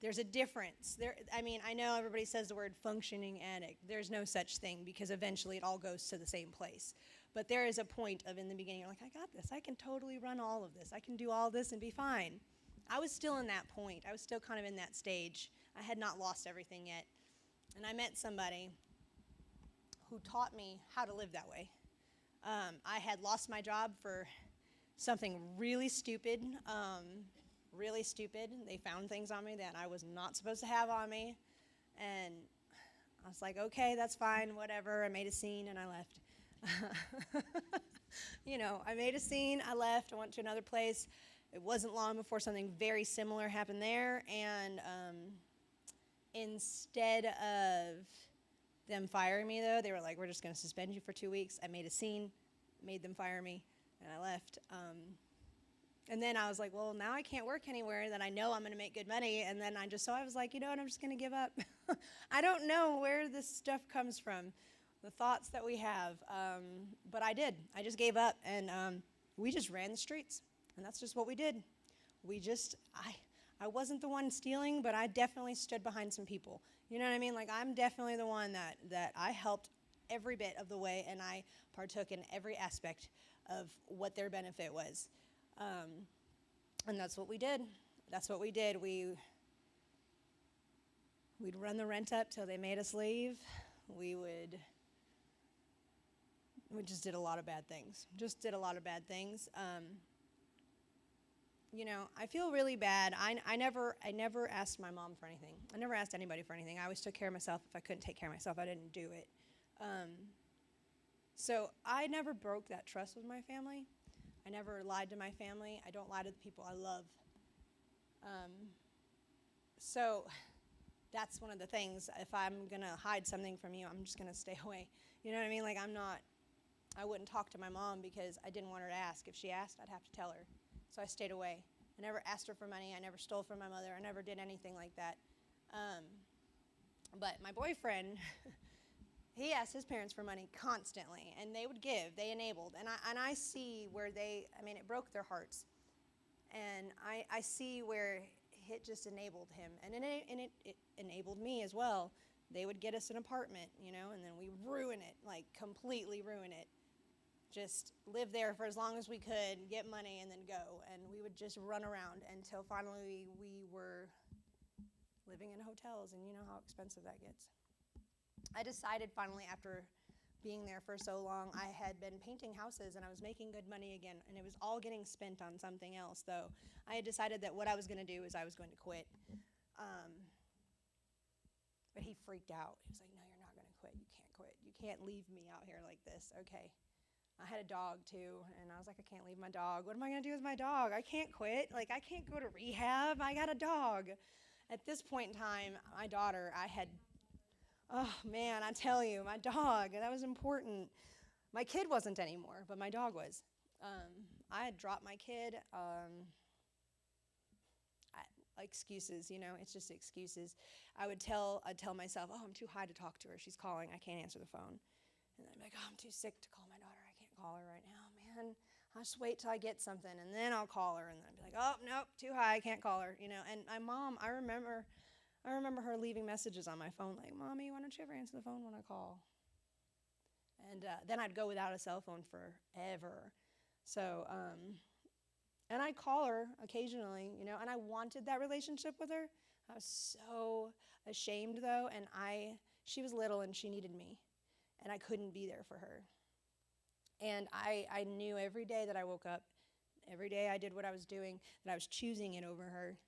There's a difference. I know everybody says the word functioning addict. There's no such thing because eventually it all goes to the same place. But there is a point of in the beginning, you're like, I got this. I can totally run all of this. I can do all this and be fine. I was still in that point. I was still kind of in that stage. I had not lost everything yet. And I met somebody who taught me how to live that way. I had lost my job for something really stupid. Really stupid. They found things on me that I was not supposed to have on me. And I was like, okay, that's fine, whatever. I made a scene and I left. I made a scene, I left, I went to another place. It wasn't long before something very similar happened there, and instead of them firing me, though, they were like, we're just going to suspend you for 2 weeks. I made a scene, made them fire me, and I left. And then I was like, well, now I can't work anywhere that I know I'm going to make good money, and then I was like, you know what, I'm just going to give up. I don't know where this stuff comes from. The thoughts that we have, but I did. I just gave up, and we just ran the streets, and that's just what we did. I wasn't the one stealing, but I definitely stood behind some people. You know what I mean? Like, I'm definitely the one that I helped every bit of the way, and I partook in every aspect of what their benefit was, and that's what we did. That's what we did. We'd run the rent up till they made us leave. We just did a lot of bad things. I feel really bad. I never asked my mom for anything. I never asked anybody for anything. I always took care of myself. If I couldn't take care of myself, I didn't do it. So I never broke that trust with my family. I never lied to my family. I don't lie to the people I love. So that's one of the things. If I'm going to hide something from you, I'm just going to stay away. You know what I mean? Like, I wouldn't talk to my mom because I didn't want her to ask. If she asked, I'd have to tell her. So I stayed away. I never asked her for money. I never stole from my mother. I never did anything like that. But my boyfriend, he asked his parents for money constantly, and they would give. They enabled. And I see where it broke their hearts. And I see where it just enabled him. And it enabled me as well. They would get us an apartment, and then we ruin it, like completely ruin it. Just live there for as long as we could, get money, and then go. And we would just run around until finally we were living in hotels, and you know how expensive that gets. I decided finally, after being there for so long, I had been painting houses and I was making good money again, and it was all getting spent on something else, though. I had decided that what I was going to do is I was going to quit. But he freaked out. He was like, no, you're not going to quit. You can't quit. You can't leave me out here like this. Okay. I had a dog, too, and I was like, I can't leave my dog. What am I going to do with my dog? I can't quit. Like, I can't go to rehab. I got a dog. At this point in time, my daughter, oh, man, I tell you, my dog, that was important. My kid wasn't anymore, but my dog was. I had dropped my kid. Excuses, it's just excuses. I'd tell myself, oh, I'm too high to talk to her. She's calling. I can't answer the phone. And then I'd be like, oh, I'm too sick to call my daughter. I can't call her right now, man. I'll just wait till I get something, and then I'll call her. And then I'd be like, oh, nope, too high. I can't call her, And my mom, I remember her leaving messages on my phone like, Mommy, why don't you ever answer the phone when I call? And then I'd go without a cell phone forever. So, and I'd call her occasionally, and I wanted that relationship with her. I was so ashamed, though, and she was little and she needed me, and I couldn't be there for her. And I knew every day that I woke up, every day I did what I was doing, that I was choosing it over her.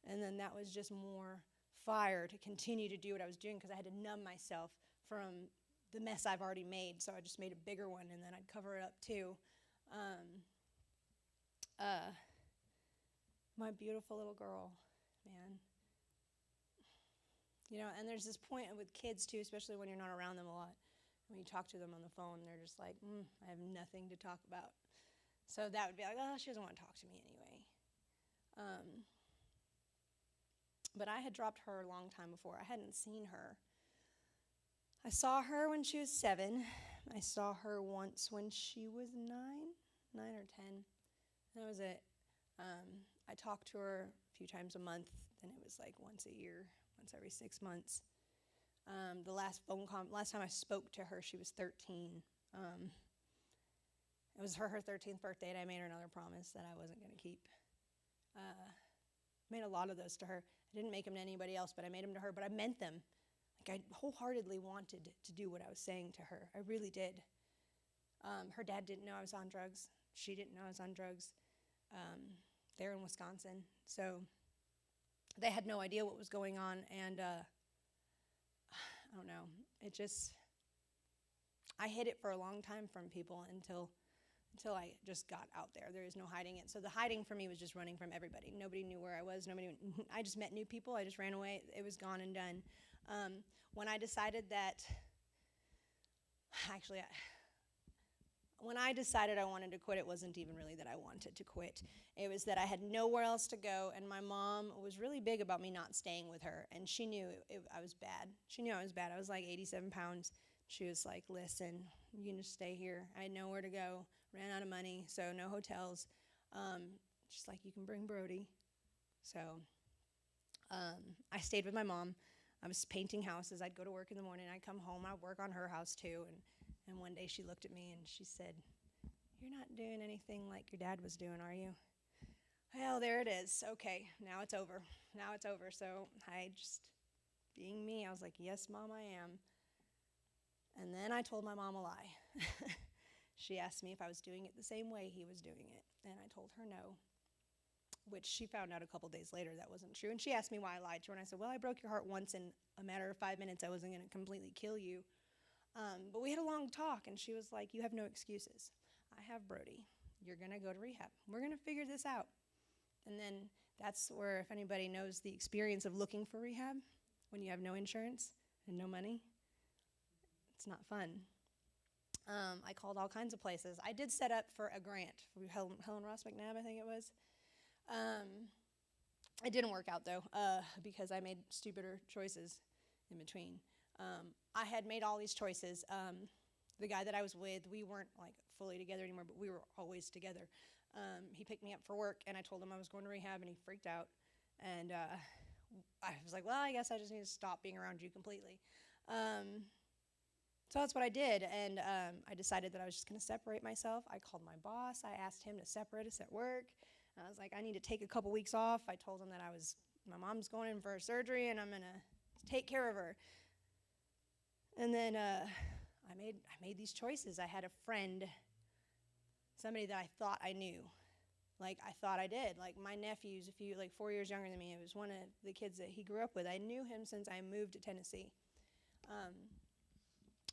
And then that was just more fire to continue to do what I was doing, because I had to numb myself from the mess I've already made. So I just made a bigger one, and then I'd cover it up too. My beautiful little girl, man. And there's this point with kids too, especially when you're not around them a lot. When you talk to them on the phone, they're just like, I have nothing to talk about. So that would be like, oh, she doesn't want to talk to me anyway. But I had dropped her a long time before. I hadn't seen her. I saw her when she was 7. I saw her once when she was 9 or 10. That was it. I talked to her a few times a month, then it was like once a year, once every 6 months. The last time I spoke to her, she was 13. It was her 13th birthday, and I made her another promise that I wasn't going to keep. Made a lot of those to her. I didn't make them to anybody else, but I made them to her, but I meant them. Like, I wholeheartedly wanted to do what I was saying to her. I really did. Her dad didn't know I was on drugs. She didn't know I was on drugs. They're in Wisconsin, so they had no idea what was going on, and I don't know. I hid it for a long time from people until I just got out there. There is no hiding it. So the hiding for me was just running from everybody. Nobody knew where I was. I just met new people. I just ran away. It was gone and done. When I decided I wanted to quit, it wasn't even really that I wanted to quit. It was that I had nowhere else to go, and my mom was really big about me not staying with her, and she knew I was bad. She knew I was bad. I was like 87 pounds. She was like, listen, you can just stay here. I had nowhere to go, ran out of money, so no hotels. She's like, you can bring Brody. So I stayed with my mom. I was painting houses. I'd go to work in the morning. I'd come home. I'd work on her house too. And one day she looked at me and she said, you're not doing anything like your dad was doing, are you? Well, there it is. Okay, now it's over. Now it's over. So I just, being me, I was like, yes, Mom, I am. And then I told my mom a lie. She asked me if I was doing it the same way he was doing it. And I told her no, which she found out a couple days later that wasn't true. And she asked me why I lied to her. And I said, well, I broke your heart once in a matter of 5 minutes. I wasn't going to completely kill you. But we had a long talk, and she was like, you have no excuses. I have Brody. You're going to go to rehab. We're going to figure this out. And then that's where, if anybody knows the experience of looking for rehab, when you have no insurance and no money, it's not fun. I called all kinds of places. I did set up for a grant from Helen Ross McNabb, I think it was. It didn't work out, though, because I made stupider choices in between. I had made all these choices. The guy that I was with, we weren't like fully together anymore, but we were always together. He picked me up for work, and I told him I was going to rehab, and he freaked out. And I was like, well, I guess I just need to stop being around you completely. So that's what I did, and I decided that I was just going to separate myself. I called my boss. I asked him to separate us at work. I was like, I need to take a couple weeks off. I told him that my mom's going in for surgery, and I'm going to take care of her. And then I made these choices. I had a friend, somebody that I thought I knew. Like, I thought I did. Like, my nephew's 4 years younger than me. It was one of the kids that he grew up with. I knew him since I moved to Tennessee.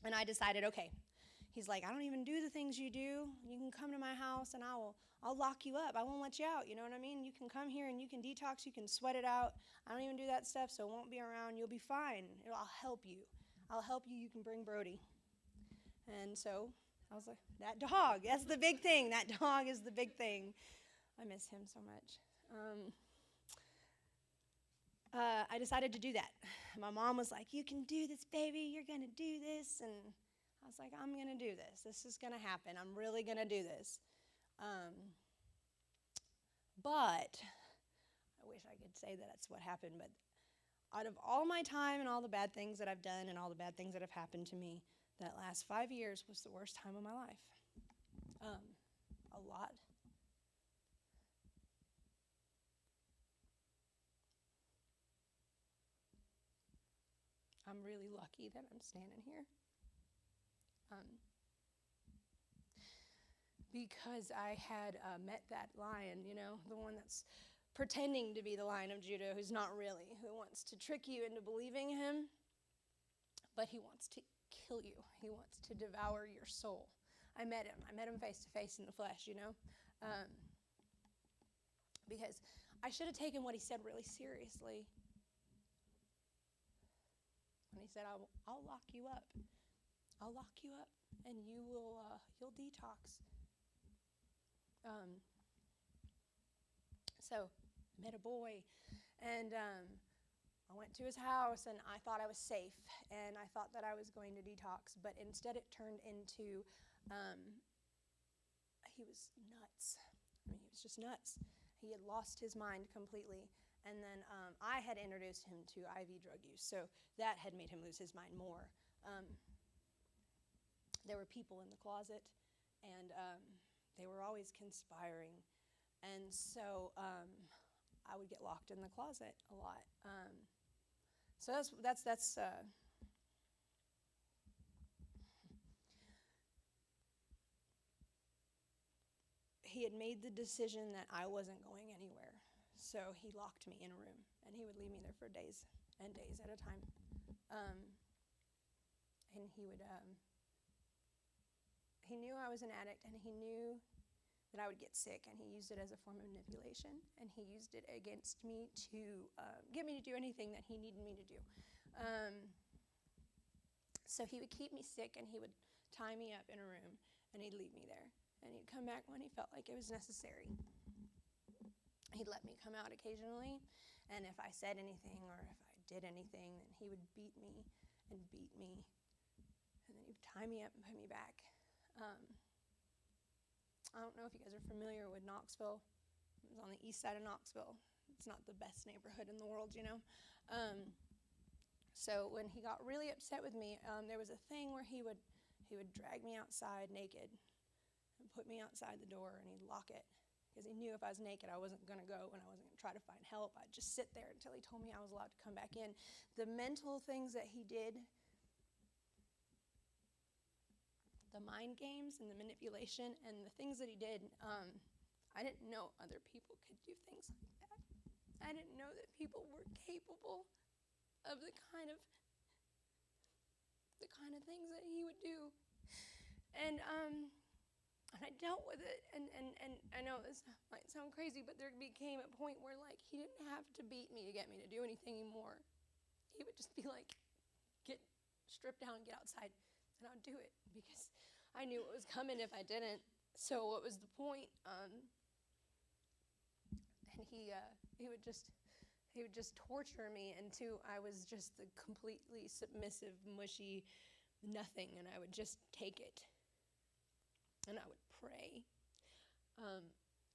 And I decided, okay, he's like, I don't even do the things you do. You can come to my house, and I'll lock you up. I won't let you out, you know what I mean? You can come here, and you can detox. You can sweat it out. I don't even do that stuff, so it won't be around. You'll be fine. I'll help you. I'll help you. You can bring Brody. And so I was like, that dog, that's the big thing. That dog is the big thing. I miss him so much. I decided to do that. My mom was like, you can do this, baby. You're going to do this. And I was like, I'm going to do this. This is going to happen. I'm really going to do this. But I wish I could say that that's what happened. But out of all my time and all the bad things that I've done and all the bad things that have happened to me, that last 5 years was the worst time of my life. A lot. I'm really lucky that I'm standing here. Because I had met that lion, the one that's pretending to be the Lion of Judah, who's not really, who wants to trick you into believing him, but he wants to kill you. He wants to devour your soul. I met him face to face in the flesh, because I should have taken what he said really seriously. When he said, I'll lock you up. I'll lock you up, and you'll detox. So I met a boy, and I went to his house, and I thought I was safe, and I thought that I was going to detox, but instead it turned into, he was nuts. He was just nuts. He had lost his mind completely. And then I had introduced him to IV drug use, so that had made him lose his mind more. There were people in the closet, and they were always conspiring. And so I would get locked in the closet a lot. So that's he had made the decision that I wasn't going anywhere. So he locked me in a room, and he would leave me there for days and days at a time. And he knew I was an addict, and he knew that I would get sick, and he used it as a form of manipulation, and he used it against me to get me to do anything that he needed me to do. So he would keep me sick, and he would tie me up in a room, and he'd leave me there, and he'd come back when he felt like it was necessary. He'd let me come out occasionally, and if I said anything or if I did anything, then he would beat me, and then he'd tie me up and put me back. I don't know if you guys are familiar with Knoxville. It was on the east side of Knoxville. It's not the best neighborhood in the world, So when he got really upset with me, there was a thing where he would drag me outside naked and put me outside the door, and he'd lock it. Because he knew if I was naked, I wasn't going to go, and I wasn't going to try to find help. I'd just sit there until he told me I was allowed to come back in. The mental things that he did, the mind games and the manipulation and the things that he did, I didn't know other people could do things like that. I didn't know that people were capable of the kind of things that he would do. And I dealt with it, and I know this might sound crazy, but there became a point where, like, he didn't have to beat me to get me to do anything anymore. He would just be like, get stripped down and get outside, and I would do it, because I knew what was coming if I didn't. So what was the point? And he he would just torture me until I was just the completely submissive, mushy nothing, and I would just take it. And I would pray.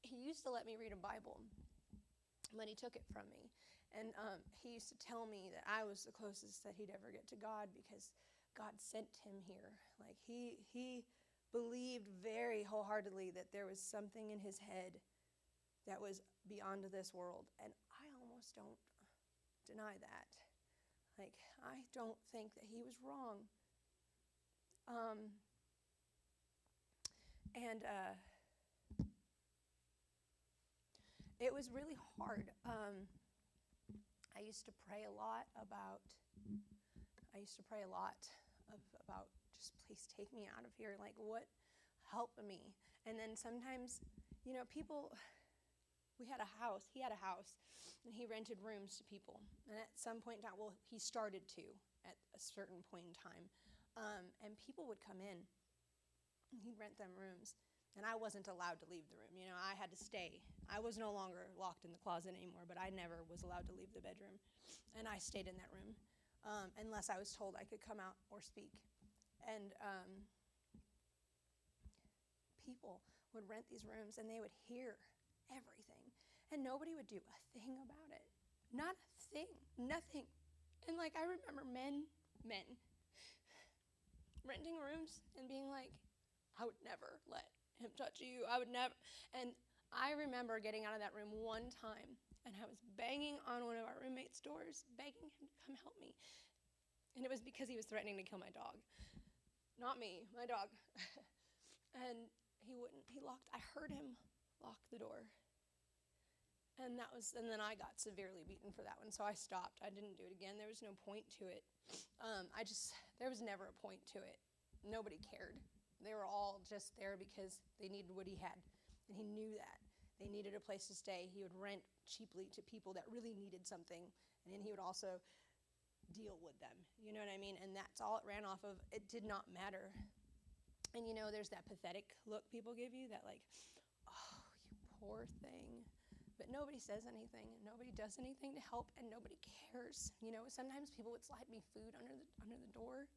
He used to let me read a Bible, but he took it from me. And he used to tell me that I was the closest that he'd ever get to God because God sent him here. Like he believed very wholeheartedly that there was something in his head that was beyond this world. And I almost don't deny that. Like, I don't think that he was wrong. It was really hard. I used to pray a lot about just please take me out of here. Like, what help me? And then sometimes, people, he had a house, and he rented rooms to people. And at some point in time, he started to at a certain point in time. And people would come in, and he'd rent them rooms. And I wasn't allowed to leave the room. I had to stay. I was no longer locked in the closet anymore, but I never was allowed to leave the bedroom. And I stayed in that room unless I was told I could come out or speak. And people would rent these rooms, and they would hear everything. And nobody would do a thing about it. Not a thing. Nothing. And, I remember men renting rooms and being like, I would never let him touch you. I would never. And I remember getting out of that room one time, and I was banging on one of our roommates' doors, begging him to come help me. And it was because he was threatening to kill my dog. Not me, my dog. And he wouldn't. I heard him lock the door. And then I got severely beaten for that one, so I stopped. I didn't do it again. There was no point to it. There was never a point to it. Nobody cared. They were all just there because they needed what he had, and he knew that. They needed a place to stay. He would rent cheaply to people that really needed something, and then he would also deal with them. You know what I mean? And that's all it ran off of. It did not matter. And there's that pathetic look people give you, that oh, you poor thing. But nobody says anything, and nobody does anything to help, and nobody cares. Sometimes people would slide me food under the door.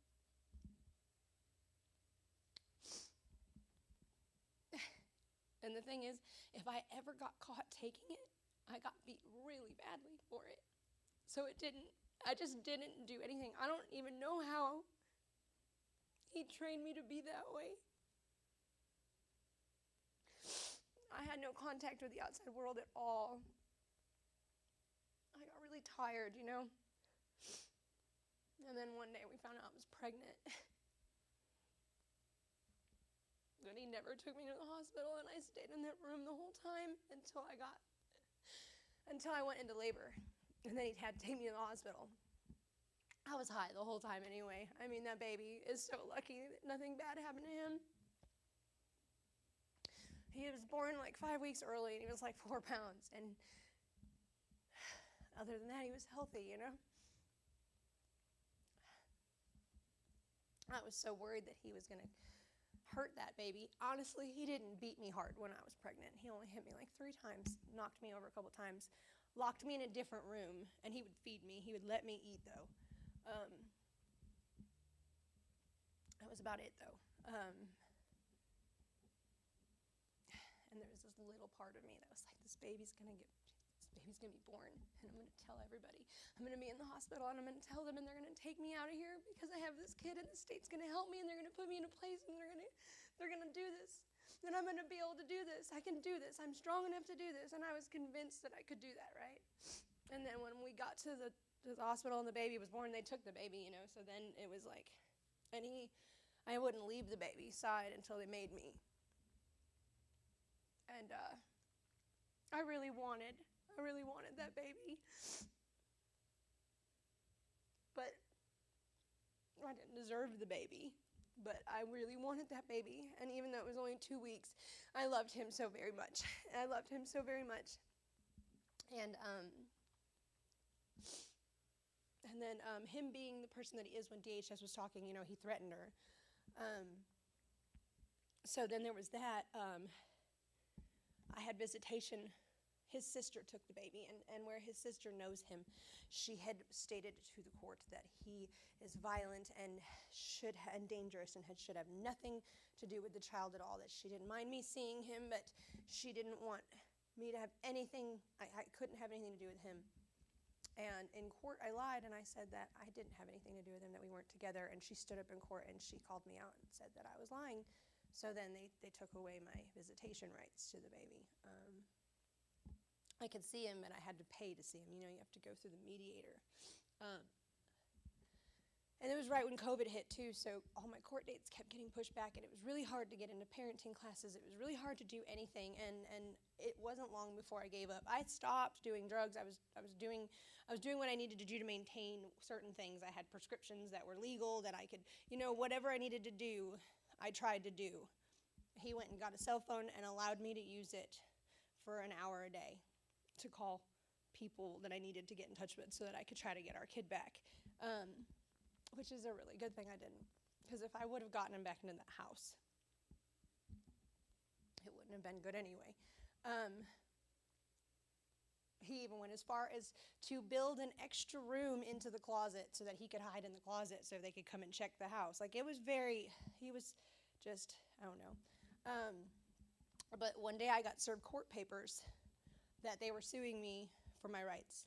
And the thing is, if I ever got caught taking it, I got beat really badly for it. So I just didn't do anything. I don't even know how he trained me to be that way. I had no contact with the outside world at all. I got really tired, And then one day we found out I was pregnant. And he never took me to the hospital, and I stayed in that room the whole time until I went into labor. And then he had to take me to the hospital. I was high the whole time anyway. I mean, that baby is so lucky that nothing bad happened to him. He was born 5 weeks early, and he was 4 pounds. And other than that, he was healthy, I was so worried that he was going to hurt that baby. Honestly, he didn't beat me hard when I was pregnant. He only hit me 3 times, knocked me over a couple times, locked me in a different room, and he would feed me. He would let me eat, though. That was about it, though. And there was this little part of me that was like, this baby's gonna be born, and I'm gonna tell everybody. I'm gonna be in the hospital, and I'm gonna tell them, and they're gonna take me out of here because I have this kid, and the state's gonna help me, and they're gonna put me in a place, and they're gonna do this, and I'm gonna be able to do this. I can do this. I'm strong enough to do this, and I was convinced that I could do that, right? And then when we got to the hospital and the baby was born, they took the baby, So then it was I wouldn't leave the baby's side until they made me. And I really wanted that baby. But I didn't deserve the baby. But I really wanted that baby. And even though it was only 2 weeks, I loved him so very much. And then him being the person that he is when DHS was talking, he threatened her. So then there was that. I had visitation his sister took the baby, and where his sister knows him, she had stated to the court that he is violent and dangerous and should have nothing to do with the child at all, that she didn't mind me seeing him, but she didn't want me to have anything, I couldn't have anything to do with him. And in court, I lied, and I said that I didn't have anything to do with him, that we weren't together, and she stood up in court, and she called me out and said that I was lying. So then they took away my visitation rights to the baby. I could see him, but I had to pay to see him. You know, you have to go through the mediator. And it was right when COVID hit, too, so all my court dates kept getting pushed back, and it was really hard to get into parenting classes. It was really hard to do anything, and it wasn't long before I gave up. I stopped doing drugs. I was doing what I needed to do to maintain certain things. I had prescriptions that were legal, that I could, whatever I needed to do, I tried to do. He went and got a cell phone and allowed me to use it for an hour a day to call people that I needed to get in touch with so that I could try to get our kid back. Which is a really good thing I didn't, because if I would have gotten him back into the house, it wouldn't have been good anyway. He even went as far as to build an extra room into the closet so that he could hide in the closet so they could come and check the house. Like, he was just, I don't know. But one day I got served court papers that they were suing me for my rights.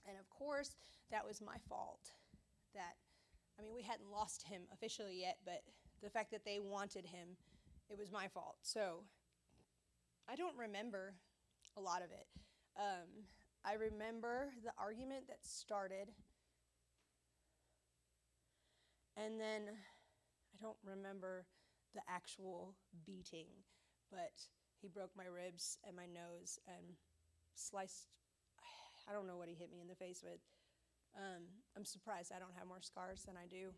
And of course, that was my fault. We hadn't lost him officially yet, but the fact that they wanted him, it was my fault. So I don't remember a lot of it. I remember the argument that started, and then I don't remember the actual beating, but he broke my ribs and my nose and sliced, I don't know what he hit me in the face with. I'm surprised I don't have more scars than I do.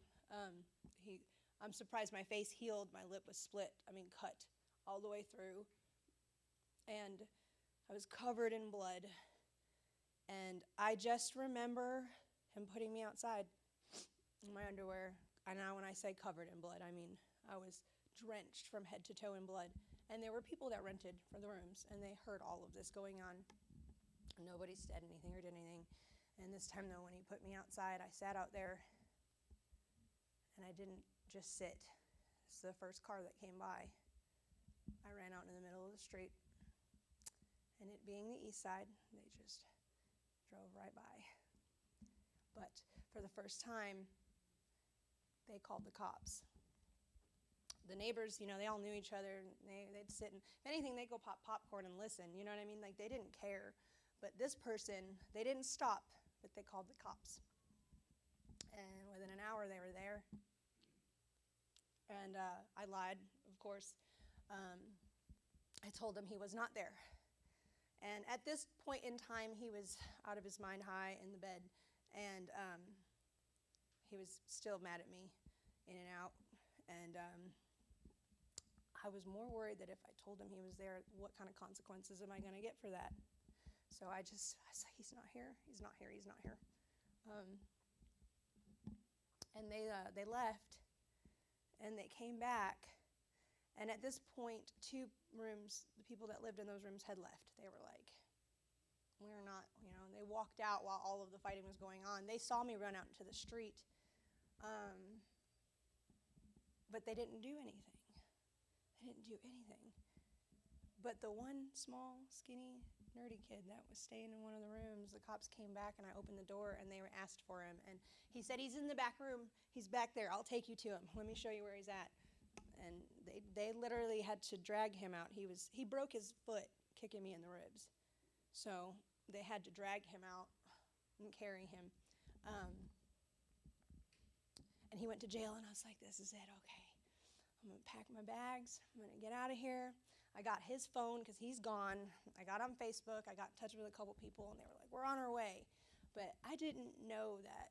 I'm surprised my face healed. My lip was split, cut all the way through. And I was covered in blood. And I just remember him putting me outside in my underwear. And now when I say covered in blood, I mean I was drenched from head to toe in blood. And there were people that rented for the rooms, and they heard all of this going on. Nobody said anything or did anything. And this time, though, when he put me outside, I sat out there, and I didn't just sit. It's the first car that came by. I ran out in the middle of the street, and it being the east side, they just drove right by. But for the first time, they called the cops. The neighbors, they all knew each other. They'd sit, and if anything, they'd go pop popcorn and listen. You know what I mean? Like, they didn't care. But this person, they didn't stop, but they called the cops. And within an hour, they were there. And I lied, of course. I told them he was not there. And at this point in time, he was out of his mind high in the bed. And he was still mad at me, in and out. And I was more worried that if I told him he was there, what kind of consequences am I going to get for that? So I said, he's not here, he's not here, he's not here. And they left, and they came back. And at this point, 2 rooms, the people that lived in those rooms had left. They were like, we're not, they walked out while all of the fighting was going on. They saw me run out into the street, but they didn't do anything. They didn't do anything. But the one small, skinny, nerdy kid that was staying in one of the rooms, the cops came back, and I opened the door, and they asked for him. And he said, he's in the back room. He's back there. I'll take you to him. Let me show you where he's at. And they literally had to drag him out. He broke his foot kicking me in the ribs. So they had to drag him out and carry him. And he went to jail, and I was like, this is it, okay. I'm going to pack my bags. I'm going to get out of here. I got his phone because he's gone. I got on Facebook. I got in touch with a couple people, and they were like, we're on our way. But I didn't know that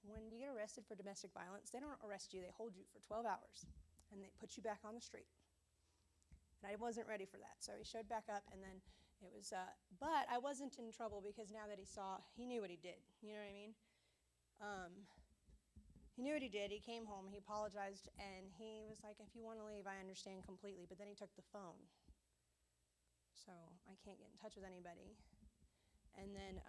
when you get arrested for domestic violence, they don't arrest you. They hold you for 12 hours, and they put you back on the street. And I wasn't ready for that. So he showed back up, and then it was, but I wasn't in trouble because now that he knew what he did. You know what I mean? He knew what he did. He came home. He apologized, and he was like, if you want to leave, I understand completely. But then he took the phone. so I can't get in touch with anybody. And then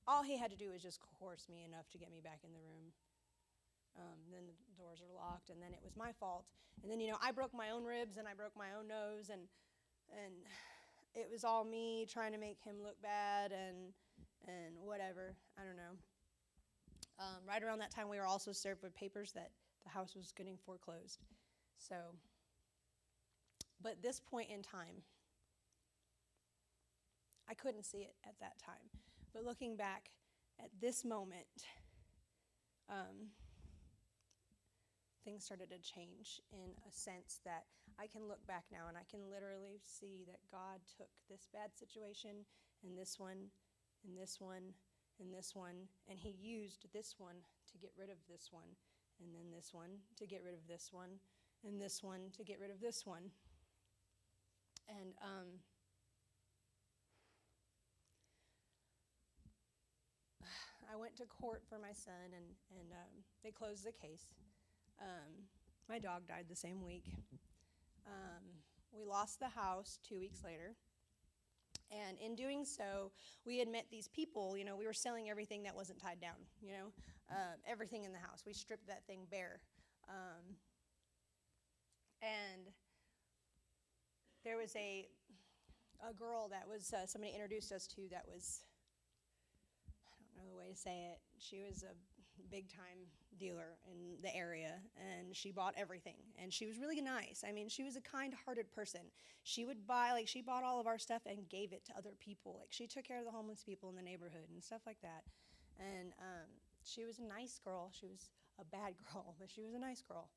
all he had to do was just coerce me enough to get me back in the room. Then the doors are locked, and then it was my fault. And then, I broke my own ribs, and I broke my own nose, and it was all me trying to make him look bad and whatever. I don't know. Right around that time, we were also served with papers that the house was getting foreclosed. So, but this point in time, I couldn't see it at that time. But looking back at this moment, things started to change in a sense that I can look back now and I can literally see that God took this bad situation and this one and this one and this one, and he used this one to get rid of this one, and then this one to get rid of this one, and this one to get rid of this one. And I went to court for my son, and they closed the case. My dog died the same week. We lost the house 2 weeks later. And in doing so, we had met these people. We were selling everything that wasn't tied down, everything in the house. We stripped that thing bare. And there was a girl that was somebody introduced us to that was, I don't know the way to say it. She was a big-time dealer in the area, and she bought everything. And she was really nice. I mean, she was a kind-hearted person. She would buy, she bought all of our stuff and gave it to other people. She took care of the homeless people in the neighborhood and stuff like that. And she was a nice girl. She was a bad girl, but she was a nice girl.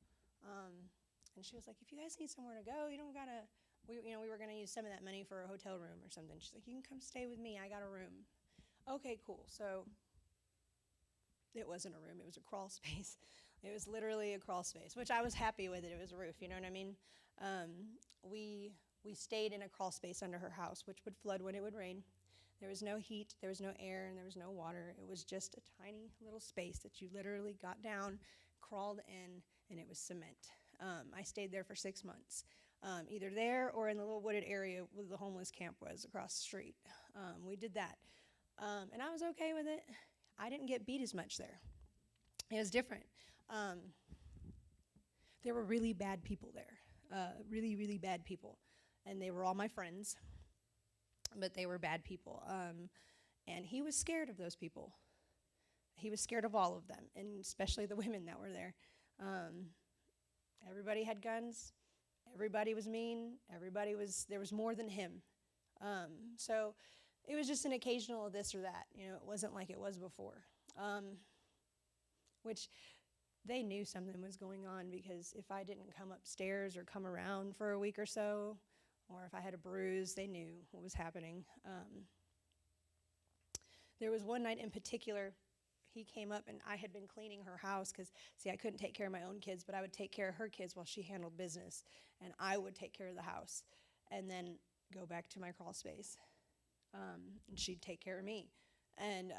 And she was like, if you guys need somewhere to go, you don't gotta, we were gonna use some of that money for a hotel room or something. She's like, you can come stay with me. I got a room. Okay, cool. So it wasn't a room. It was a crawl space. It was literally a crawl space, which I was happy with it. It was a roof, you know what I mean? We stayed in a crawl space under her house, which would flood when it would rain. There was no heat, there was no air, and there was no water. It was just a tiny little space that you literally got down, crawled in, and it was cement. I stayed there for 6 months, either there or in the little wooded area where the homeless camp was across the street. We did that, and I was okay with it. I didn't get beat as much there. It was different. There were really bad people there, really, really bad people, and they were all my friends, but they were bad people. And he was scared of those people. He was scared of all of them, and especially the women that were there. Everybody had guns. Everybody was mean. There was more than him. So it was just an occasional this or that. It wasn't like it was before. Which they knew something was going on, because if I didn't come upstairs or come around for a week or so, or if I had a bruise, they knew what was happening. There was one night in particular, he came up, and I had been cleaning her house because, see, I couldn't take care of my own kids, but I would take care of her kids while she handled business, and I would take care of the house and then go back to my crawl space, and she'd take care of me. And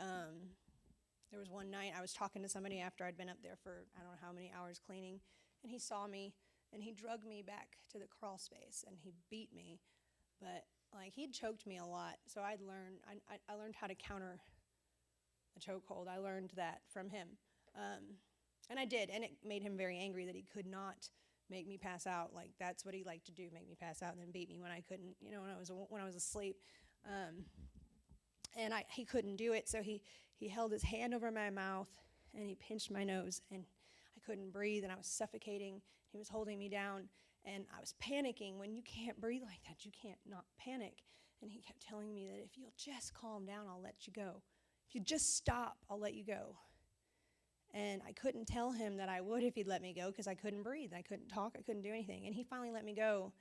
there was one night I was talking to somebody after I'd been up there for I don't know how many hours cleaning, and he saw me, and he drugged me back to the crawl space, and he beat me, but he'd choked me a lot, so I learned how to counter a chokehold. I learned that from him, and I did, and it made him very angry that he could not make me pass out. That's what he liked to do, make me pass out and then beat me when I couldn't, when I was asleep. And he couldn't do it, so he held his hand over my mouth, and he pinched my nose, and I couldn't breathe, and I was suffocating. He was holding me down, and I was panicking. When you can't breathe like that, you can't not panic. And he kept telling me that if you'll just calm down, I'll let you go. If you just stop, I'll let you go. And I couldn't tell him that I would if he'd let me go, because I couldn't breathe. I couldn't talk. I couldn't do anything. And he finally let me go.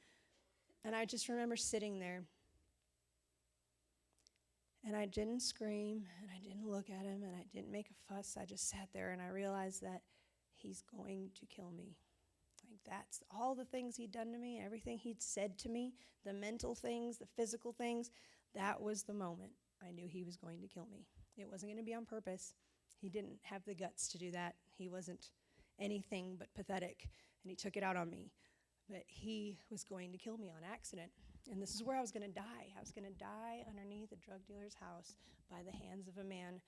And I just remember sitting there. And I didn't scream, and I didn't look at him, and I didn't make a fuss. I just sat there, and I realized that he's going to kill me. That's all the things he'd done to me, everything he'd said to me, the mental things, the physical things. That was the moment I knew he was going to kill me. It wasn't going to be on purpose. He didn't have the guts to do that. He wasn't anything but pathetic, and he took it out on me. But he was going to kill me on accident. And this is where I was going to die. I was going to die underneath a drug dealer's house by the hands of a man,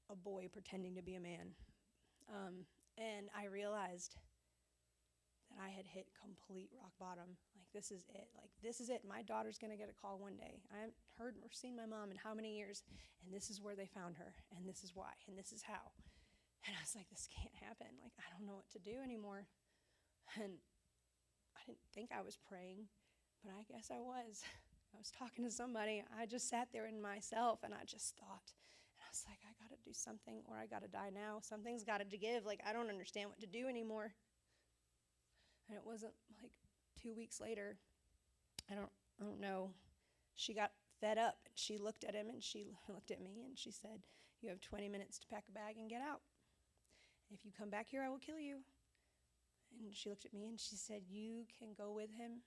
a boy pretending to be a man. And I realized that I had hit complete rock bottom. Like, this is it. Like, this is it. My daughter's going to get a call one day. I haven't heard or seen my mom in how many years, and this is where they found her, and this is why, and this is how. And I was like, this can't happen. Like, I don't know what to do anymore. And I didn't think I was praying, but I guess I was. I was talking to somebody. I just sat there in myself, and I just thought. And I was like, I got to do something, or I got to die now. Something's got to give. Like, I don't understand what to do anymore. And it wasn't like 2 weeks later. I don't know. She got fed up, and she looked at him, and she looked at me, and she said, you have 20 minutes to pack a bag and get out. If you come back here, I will kill you. And she looked at me, and she said, you can go with him,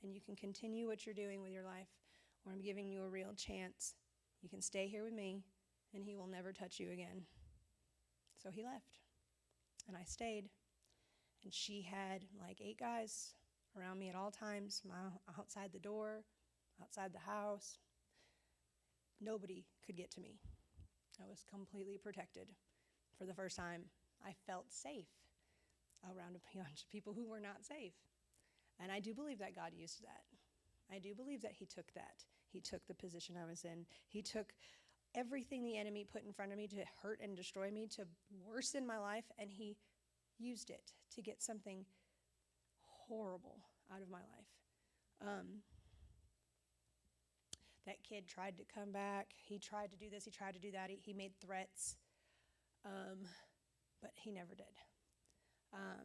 and you can continue what you're doing with your life, or I'm giving you a real chance. You can stay here with me, and he will never touch you again. So he left, and I stayed. And she had like 8 guys around me at all times, outside the door, outside the house. Nobody could get to me. I was completely protected. For the first time, I felt safe around a bunch of people who were not safe. And I do believe that God used that. I do believe that he took that. He took the position I was in. He took everything the enemy put in front of me to hurt and destroy me, to worsen my life, and he used it to get something horrible out of my life. That kid tried to come back. He tried to do this. He tried to do that. He made threats, but he never did.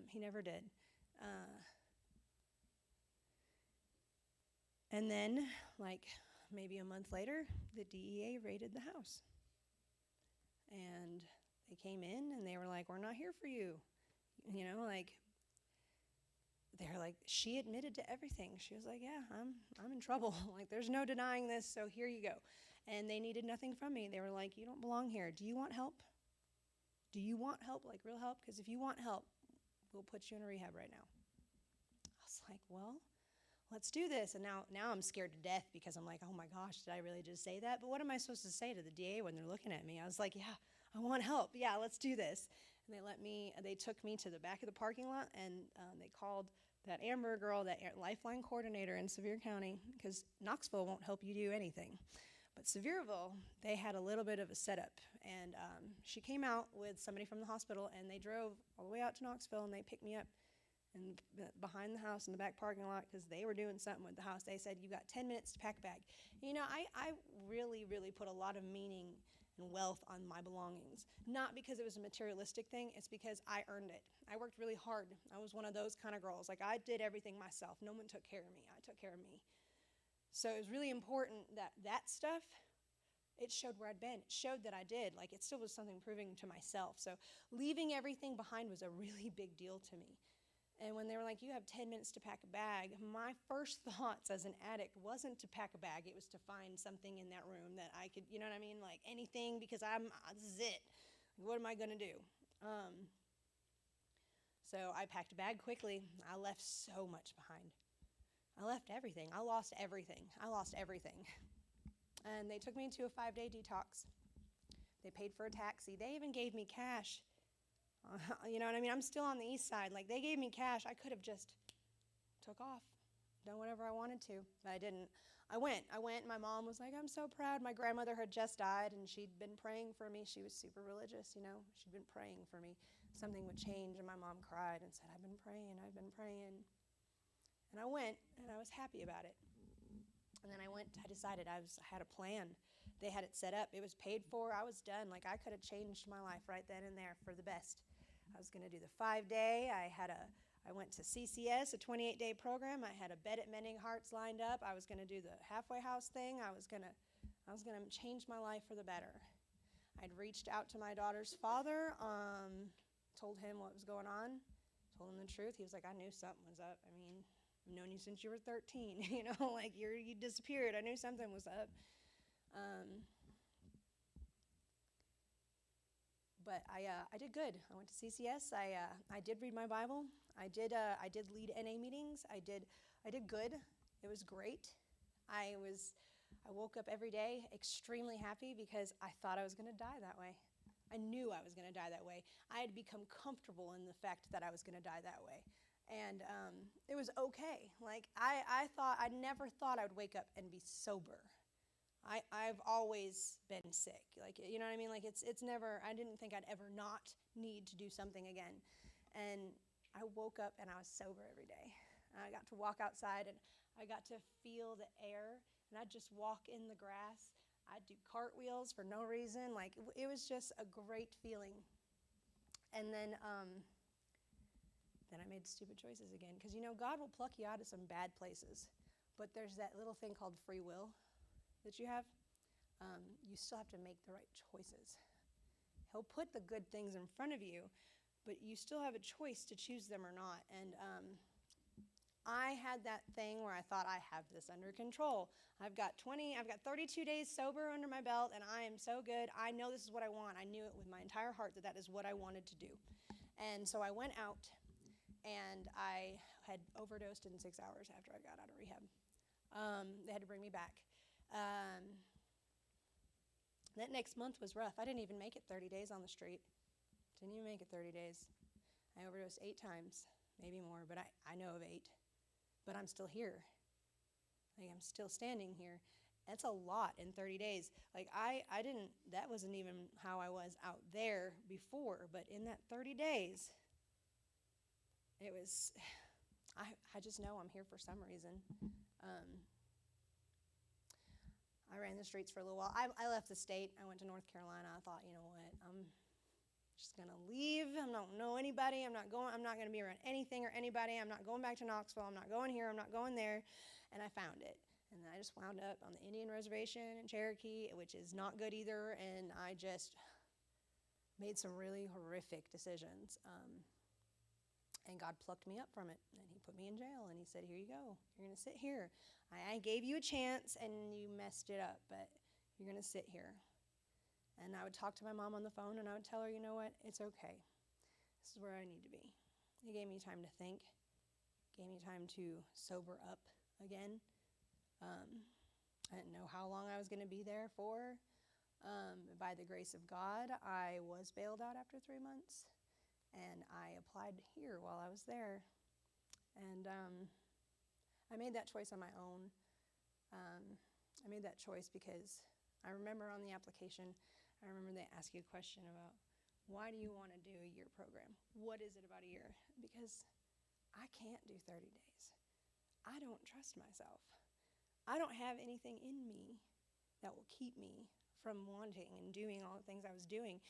He never did. And then, like maybe a month later, the DEA raided the house. And they came in, and they were like, we're not here for you. You know, like, they're like, she admitted to everything. She was like, yeah, I'm in trouble. Like, there's no denying this, so here you go. And they needed nothing from me. They were like, you don't belong here. Do you want help? Do you want help, like real help? Because if you want help, we'll put you in a rehab right now. I was like, well, let's do this. And now I'm scared to death because I'm like, oh my gosh, did I really just say that? But what am I supposed to say to the DA when they're looking at me? I was like, yeah, I want help. Yeah, let's do this. And they took me to the back of the parking lot, and they called that Amber girl, that Lifeline coordinator in Sevier County, because Knoxville won't help you do anything. But Sevierville, they had a little bit of a setup, and she came out with somebody from the hospital, and they drove all the way out to Knoxville, and they picked me up and behind the house in the back parking lot because they were doing something with the house. They said, you got 10 minutes to pack a bag. You know, I really, really put a lot of meaning and wealth on my belongings. Not because it was a materialistic thing, it's because I earned it. I worked really hard. I was one of those kind of girls. Like, I did everything myself. No one took care of me. I took care of me. So it was really important that stuff, it showed where I'd been. It showed that I did. Like, it still was something proving to myself. So leaving everything behind was a really big deal to me. And when they were like, you have 10 minutes to pack a bag, my first thoughts as an addict wasn't to pack a bag. It was to find something in that room that I could, you know what I mean? Like anything, because this is it. What am I going to do? So I packed a bag quickly. I left so much behind. I left everything. I lost everything. And they took me to a 5-day detox. They paid for a taxi. They even gave me cash. You know what I mean? I'm still on the east side. Like, they gave me cash. I could have just took off, done whatever I wanted to, but I didn't. I went. My mom was like, I'm so proud. My grandmother had just died, and she'd been praying for me. She was super religious, you know. She'd been praying for me. Something would change, and my mom cried and said, I've been praying. And I went, and I was happy about it. And then I decided I had a plan. They had it set up. It was paid for. I was done. Like, I could have changed my life right then and there for the best. I was going to do the 5-day. I went to CCS, a 28-day program. I had a bed at Mending Hearts lined up. I was going to do the halfway house thing. I was going to change my life for the better. I'd reached out to my daughter's father, told him what was going on, told him the truth. He was like, I knew something was up. I mean, I've known you since you were 13. You know, like you disappeared. I knew something was up. But I did good. I went to CCS. I did read my Bible. I did lead NA meetings. I did good. It was great. I woke up every day extremely happy because I thought I was going to die that way. I knew I was going to die that way. I had become comfortable in the fact that I was going to die that way. And it was okay. Like, I never thought I would wake up and be sober. I've always been sick. Like, you know what I mean? Like, it's never, I didn't think I'd ever not need to do something again. And I woke up and I was sober every day. I got to walk outside and I got to feel the air, and I'd just walk in the grass. I'd do cartwheels for no reason. Like, it was just a great feeling. And then I made stupid choices again. Because, you know, God will pluck you out of some bad places. But there's that little thing called free will that you have. You still have to make the right choices. He'll put the good things in front of you, but you still have a choice to choose them or not. And I had that thing where I thought, I have this under control. I've got 32 days sober under my belt, and I am so good. I know this is what I want. I knew it with my entire heart that is what I wanted to do. And so I went out, and I had overdosed in 6 hours after I got out of rehab. They had to bring me back. That next month was rough. I didn't even make it 30 days on the street. Didn't even make it 30 days. I overdosed 8 times, maybe more, but I know of 8. But I'm still here. Like, I'm still standing here. That's a lot in 30 days. Like, that wasn't even how I was out there before, but in that 30 days, it was, I just know I'm here for some reason. I ran the streets for a little while. I left the state. I went to North Carolina. I thought, you know what, I'm just going to leave. I don't know anybody. I'm not going to be around anything or anybody. I'm not going back to Knoxville. I'm not going here. I'm not going there. And I found it. And I just wound up on the Indian Reservation in Cherokee, which is not good either. And I just made some really horrific decisions. And God plucked me up from it. And he put me in jail. And he said, here you go. You're going to sit here. I gave you a chance, and you messed it up. But you're going to sit here. And I would talk to my mom on the phone, and I would tell her, you know what, it's okay. This is where I need to be. It gave me time to think, gave me time to sober up again. I didn't know how long I was going to be there for. By the grace of God, I was bailed out after 3 months, and I applied here while I was there. And I made that choice on my own. I made that choice because I remember on the application, I remember they asked you a question about, why do you want to do a year program? What is it about a year? Because I can't do 30 days. I don't trust myself. I don't have anything in me that will keep me from wanting and doing all the things I was doing.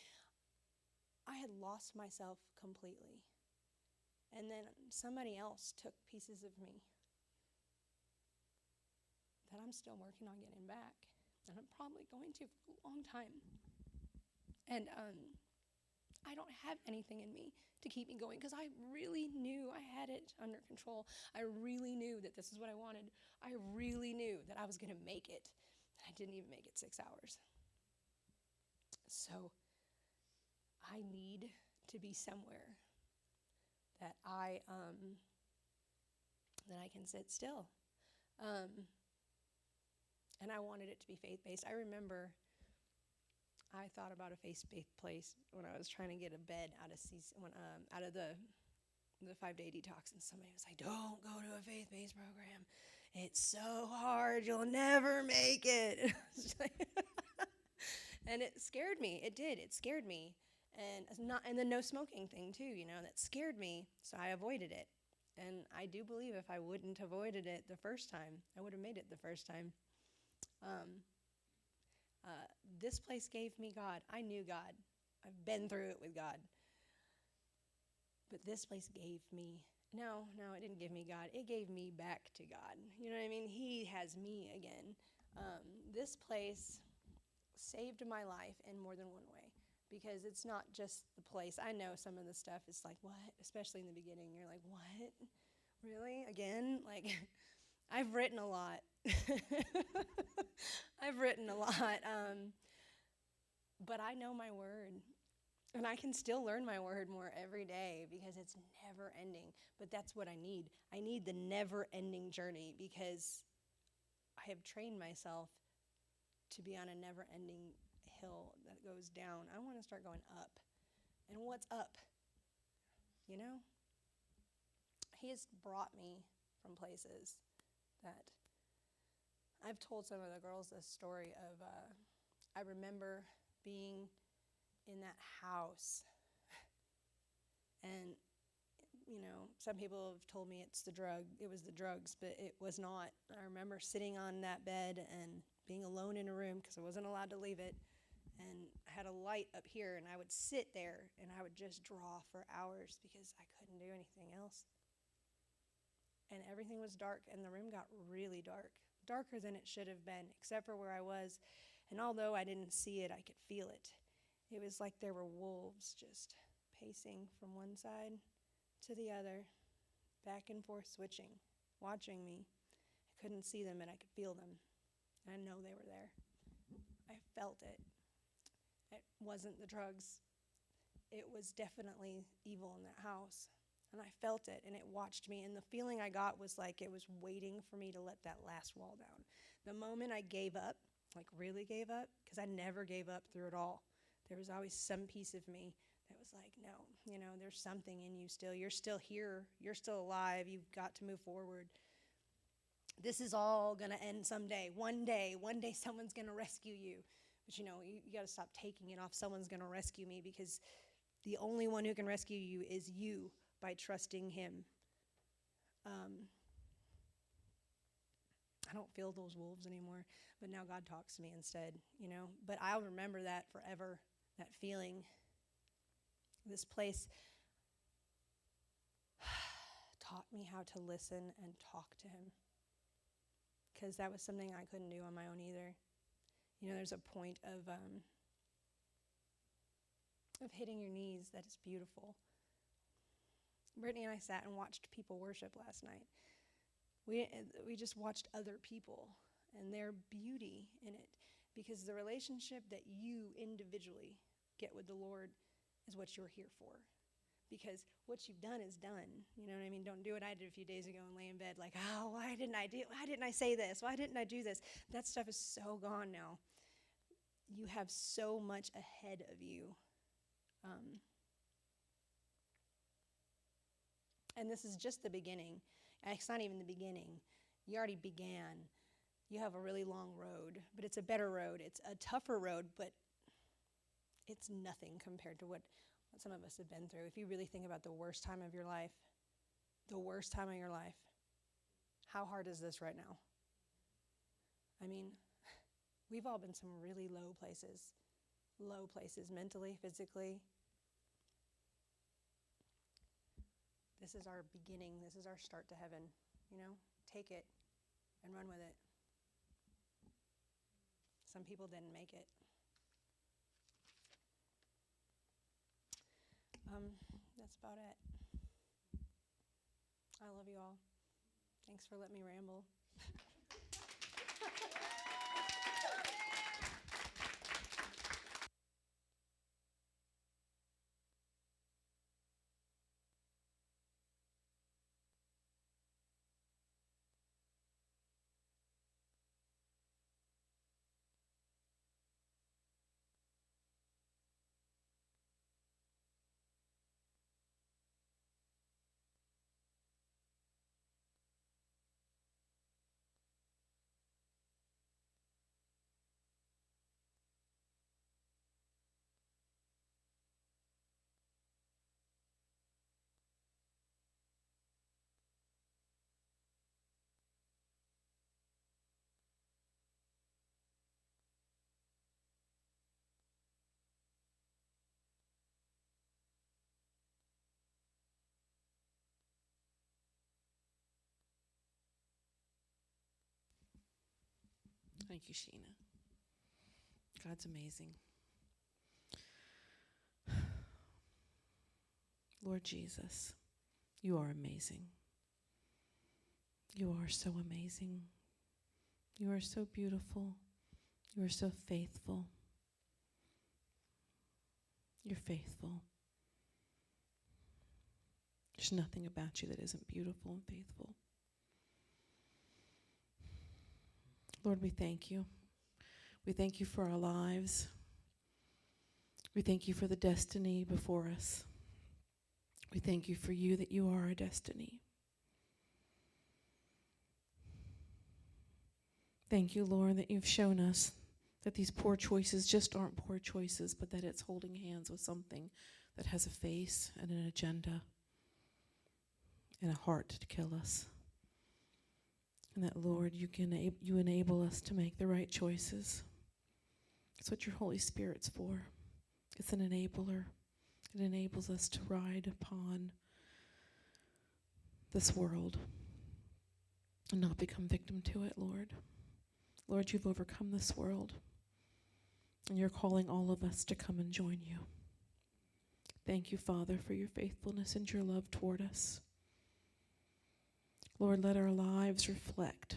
I had lost myself completely. And then somebody else took pieces of me that I'm still working on getting back. And I'm probably going to for a long time. And I don't have anything in me to keep me going because I really knew I had it under control. I really knew that this is what I wanted. I really knew that I was going to make it. I didn't even make it 6 hours. So I need to be somewhere that I can sit still. And I wanted it to be faith-based. I remember I thought about a faith-based place when I was trying to get a bed out of the 5-day detox, and somebody was like, don't go to a faith-based program. It's so hard. You'll never make it. And it scared me. It did. It scared me. And the no smoking thing, too, that scared me, so I avoided it. And I do believe if I wouldn't have avoided it the first time, I would have made it the first time. This place gave me God. I knew God. I've been through it with God. But this place gave me, no, it didn't give me God. It gave me back to God. You know what I mean? He has me again. This place saved my life in more than one way because it's not just the place. I know some of the stuff is like, what? Especially in the beginning. You're like, what? Really? Again? Like, I've written a lot. I've written a lot. But I know my word. And I can still learn my word more every day because it's never ending. But that's what I need. I need the never ending journey because I have trained myself to be on a never ending hill that goes down. I want to start going up. And what's up? You know? He has brought me from places that I've told some of the girls this story of I remember being in that house, and some people have told me it was the drugs, but it was not. I remember sitting on that bed and being alone in a room because I wasn't allowed to leave it, and I had a light up here, and I would sit there and I would just draw for hours because I couldn't do anything else. And everything was dark, and the room got really dark, darker than it should have been, except for where I was. And although I didn't see it, I could feel it. It was like there were wolves just pacing from one side to the other, back and forth switching, watching me. I couldn't see them, but I could feel them. I know they were there. I felt it. It wasn't the drugs. It was definitely evil in that house. And I felt it, and it watched me. And the feeling I got was like it was waiting for me to let that last wall down. The moment I gave up, like really gave up, because I never gave up through it all. There was always some piece of me that was like, no, there's something in you still. You're still here. You're still alive. You've got to move forward. This is all going to end someday. One day someone's going to rescue you. But you got to stop taking it off. Someone's going to rescue me, because the only one who can rescue you is you by trusting him. I don't feel those wolves anymore, but now God talks to me instead, But I'll remember that forever, that feeling. This place taught me how to listen and talk to him, because that was something I couldn't do on my own either. There's a point of hitting your knees that is beautiful. Brittany and I sat and watched people worship last night. We just watched other people and their beauty in it, because the relationship that you individually get with the Lord is what you're here for. Because what you've done is done. You know what I mean? Don't do what I did a few days ago and lay in bed like, oh, why didn't I say this? Why didn't I do this? That stuff is so gone now. You have so much ahead of you. And this is just the beginning. It's not even the beginning. You already began. You have a really long road, but it's a better road. It's a tougher road, but it's nothing compared to what some of us have been through. If you really think about the worst time of your life, how hard is this right now? I mean, we've all been some really low places mentally, physically. This is our beginning. This is our start to heaven. Take it and run with it. Some people didn't make it. That's about it. I love you all. Thanks for letting me ramble. Thank you, Sheena. God's amazing. Lord Jesus, you are amazing. You are so amazing. You are so beautiful. You are so faithful. You're faithful. There's nothing about you that isn't beautiful and faithful. Lord, we thank you. We thank you for our lives. We thank you for the destiny before us. We thank you for you, that you are our destiny. Thank you, Lord, that you've shown us that these poor choices just aren't poor choices, but that it's holding hands with something that has a face and an agenda and a heart to kill us. And that, Lord, you enable us to make the right choices. That's what your Holy Spirit's for. It's an enabler. It enables us to ride upon this world and not become victim to it, Lord. Lord, you've overcome this world, and you're calling all of us to come and join you. Thank you, Father, for your faithfulness and your love toward us. Lord, let our lives reflect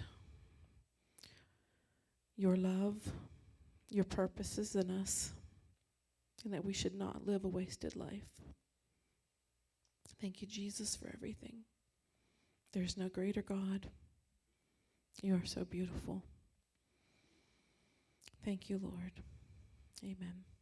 your love, your purposes in us, and that we should not live a wasted life. Thank you, Jesus, for everything. There's no greater God. You are so beautiful. Thank you, Lord. Amen.